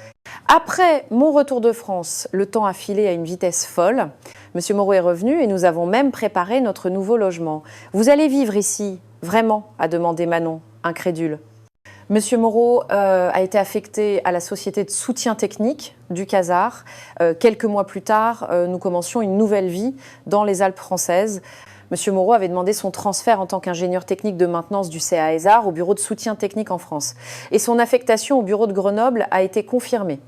Après mon retour de France, le temps a filé à une vitesse folle. Monsieur Moreau est revenu et nous avons même préparé notre nouveau logement. « Vous allez vivre ici, vraiment ?» a demandé Manon, incrédule. Monsieur Moreau a été affecté à la société de soutien technique du CASAR. Quelques mois plus tard, nous commencions une nouvelle vie dans les Alpes françaises. Monsieur Moreau avait demandé son transfert en tant qu'ingénieur technique de maintenance du CAESAR au bureau de soutien technique en France. Et son affectation au bureau de Grenoble a été confirmée.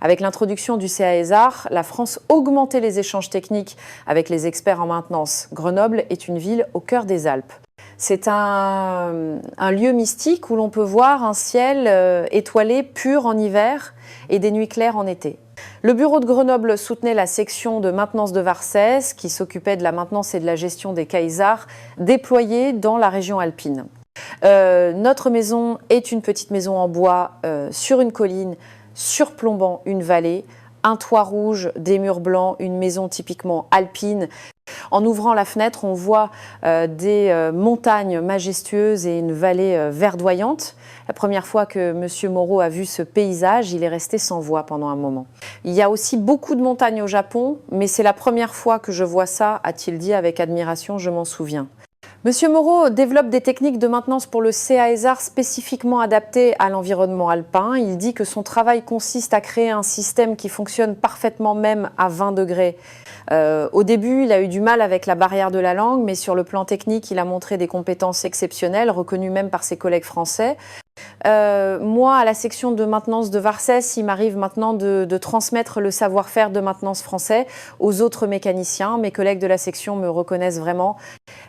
Avec l'introduction du CAESAR, la France augmentait les échanges techniques avec les experts en maintenance. Grenoble est une ville au cœur des Alpes. C'est un lieu mystique où l'on peut voir un ciel étoilé pur en hiver et des nuits claires en été. Le bureau de Grenoble soutenait la section de maintenance de Varcès qui s'occupait de la maintenance et de la gestion des Caesar déployés dans la région alpine. Notre maison est une petite maison en bois sur une colline surplombant une vallée, un toit rouge, des murs blancs, une maison typiquement alpine. En ouvrant la fenêtre, on voit des montagnes majestueuses et une vallée verdoyante. La première fois que M. Moreau a vu ce paysage, il est resté sans voix pendant un moment. Il y a aussi beaucoup de montagnes au Japon, mais c'est la première fois que je vois ça, a-t-il dit avec admiration, je m'en souviens. Monsieur Moreau développe des techniques de maintenance pour le CAESAR spécifiquement adaptées à l'environnement alpin. Il dit que son travail consiste à créer un système qui fonctionne parfaitement même à 20 degrés. Au début, il a eu du mal avec la barrière de la langue, mais sur le plan technique, il a montré des compétences exceptionnelles, reconnues même par ses collègues français. Moi, à la section de maintenance de Varcès, il m'arrive maintenant de transmettre le savoir-faire de maintenance français aux autres mécaniciens. Mes collègues de la section me reconnaissent vraiment.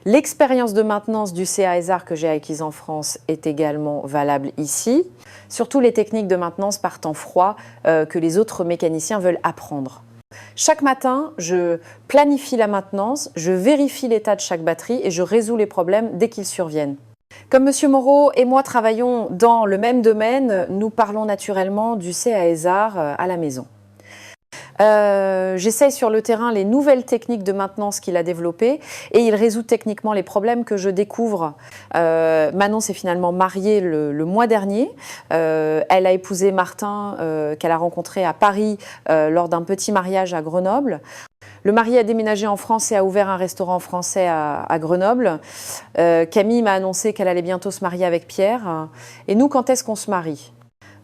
L'expérience de maintenance du CAESAR que j'ai acquise en France est également valable ici. Surtout les techniques de maintenance par temps froid que les autres mécaniciens veulent apprendre. Chaque matin, je planifie la maintenance, je vérifie l'état de chaque batterie et je résous les problèmes dès qu'ils surviennent. Comme M. Moreau et moi travaillons dans le même domaine, nous parlons naturellement du CAESAR à la maison. J'essaye sur le terrain les nouvelles techniques de maintenance qu'il a développées et il résout techniquement les problèmes que je découvre. Manon s'est finalement mariée le mois dernier. Elle a épousé Martin qu'elle a rencontré à Paris lors d'un petit mariage à Grenoble. Le mari a déménagé en France et a ouvert un restaurant français à Grenoble. Camille m'a annoncé qu'elle allait bientôt se marier avec Pierre. Et nous, quand est-ce qu'on se marie ?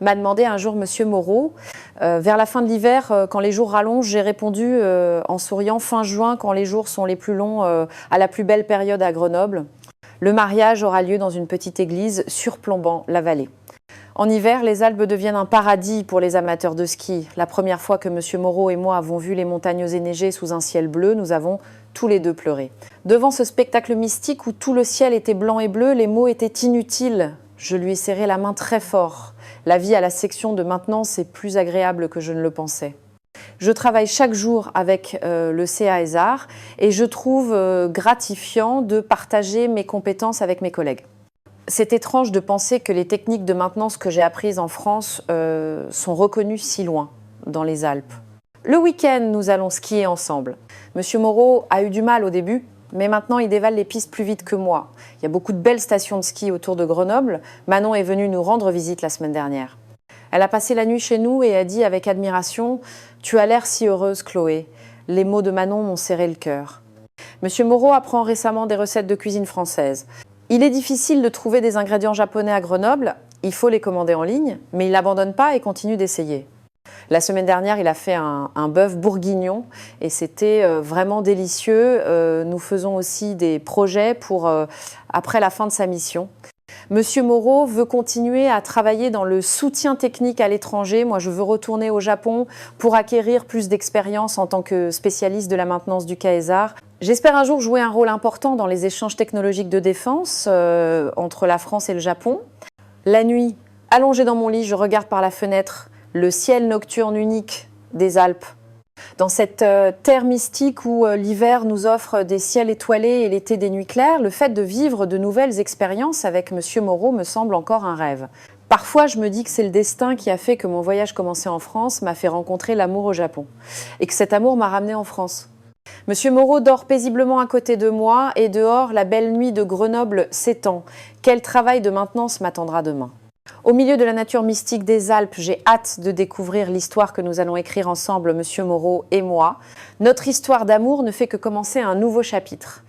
M'a demandé un jour Monsieur Moreau. Vers la fin de l'hiver, quand les jours rallongent, j'ai répondu en souriant fin juin, quand les jours sont les plus longs, à la plus belle période à Grenoble. Le mariage aura lieu dans une petite église surplombant la vallée. En hiver, les Alpes deviennent un paradis pour les amateurs de ski. La première fois que Monsieur Moreau et moi avons vu les montagnes enneigées sous un ciel bleu, nous avons tous les deux pleuré. Devant ce spectacle mystique où tout le ciel était blanc et bleu, les mots étaient inutiles. Je lui ai serré la main très fort. La vie à la section de maintenance est plus agréable que je ne le pensais. Je travaille chaque jour avec le CAESAR et je trouve gratifiant de partager mes compétences avec mes collègues. C'est étrange de penser que les techniques de maintenance que j'ai apprises en France sont reconnues si loin, dans les Alpes. Le week-end, nous allons skier ensemble. Monsieur Moreau a eu du mal au début, mais maintenant il dévale les pistes plus vite que moi. Il y a beaucoup de belles stations de ski autour de Grenoble. Manon est venue nous rendre visite la semaine dernière. Elle a passé la nuit chez nous et a dit avec admiration « Tu as l'air si heureuse, Chloé ». Les mots de Manon m'ont serré le cœur. Monsieur Moreau apprend récemment des recettes de cuisine française. Il est difficile de trouver des ingrédients japonais à Grenoble, il faut les commander en ligne, mais il n'abandonne pas et continue d'essayer. La semaine dernière, il a fait un bœuf bourguignon et c'était vraiment délicieux. Nous faisons aussi des projets pour après la fin de sa mission. Monsieur Moreau veut continuer à travailler dans le soutien technique à l'étranger. Moi, je veux retourner au Japon pour acquérir plus d'expérience en tant que spécialiste de la maintenance du Caesar. J'espère un jour jouer un rôle important dans les échanges technologiques de défense entre la France et le Japon. La nuit, allongée dans mon lit, je regarde par la fenêtre le ciel nocturne unique des Alpes. Dans cette terre mystique où l'hiver nous offre des ciels étoilés et l'été des nuits claires, le fait de vivre de nouvelles expériences avec Monsieur Moreau me semble encore un rêve. Parfois, je me dis que c'est le destin qui a fait que mon voyage commencé en France m'a fait rencontrer l'amour au Japon et que cet amour m'a ramené en France. Monsieur Moreau dort paisiblement à côté de moi et dehors, la belle nuit de Grenoble s'étend. Quel travail de maintenance m'attendra demain ? Au milieu de la nature mystique des Alpes, j'ai hâte de découvrir l'histoire que nous allons écrire ensemble, Monsieur Moreau et moi. Notre histoire d'amour ne fait que commencer un nouveau chapitre.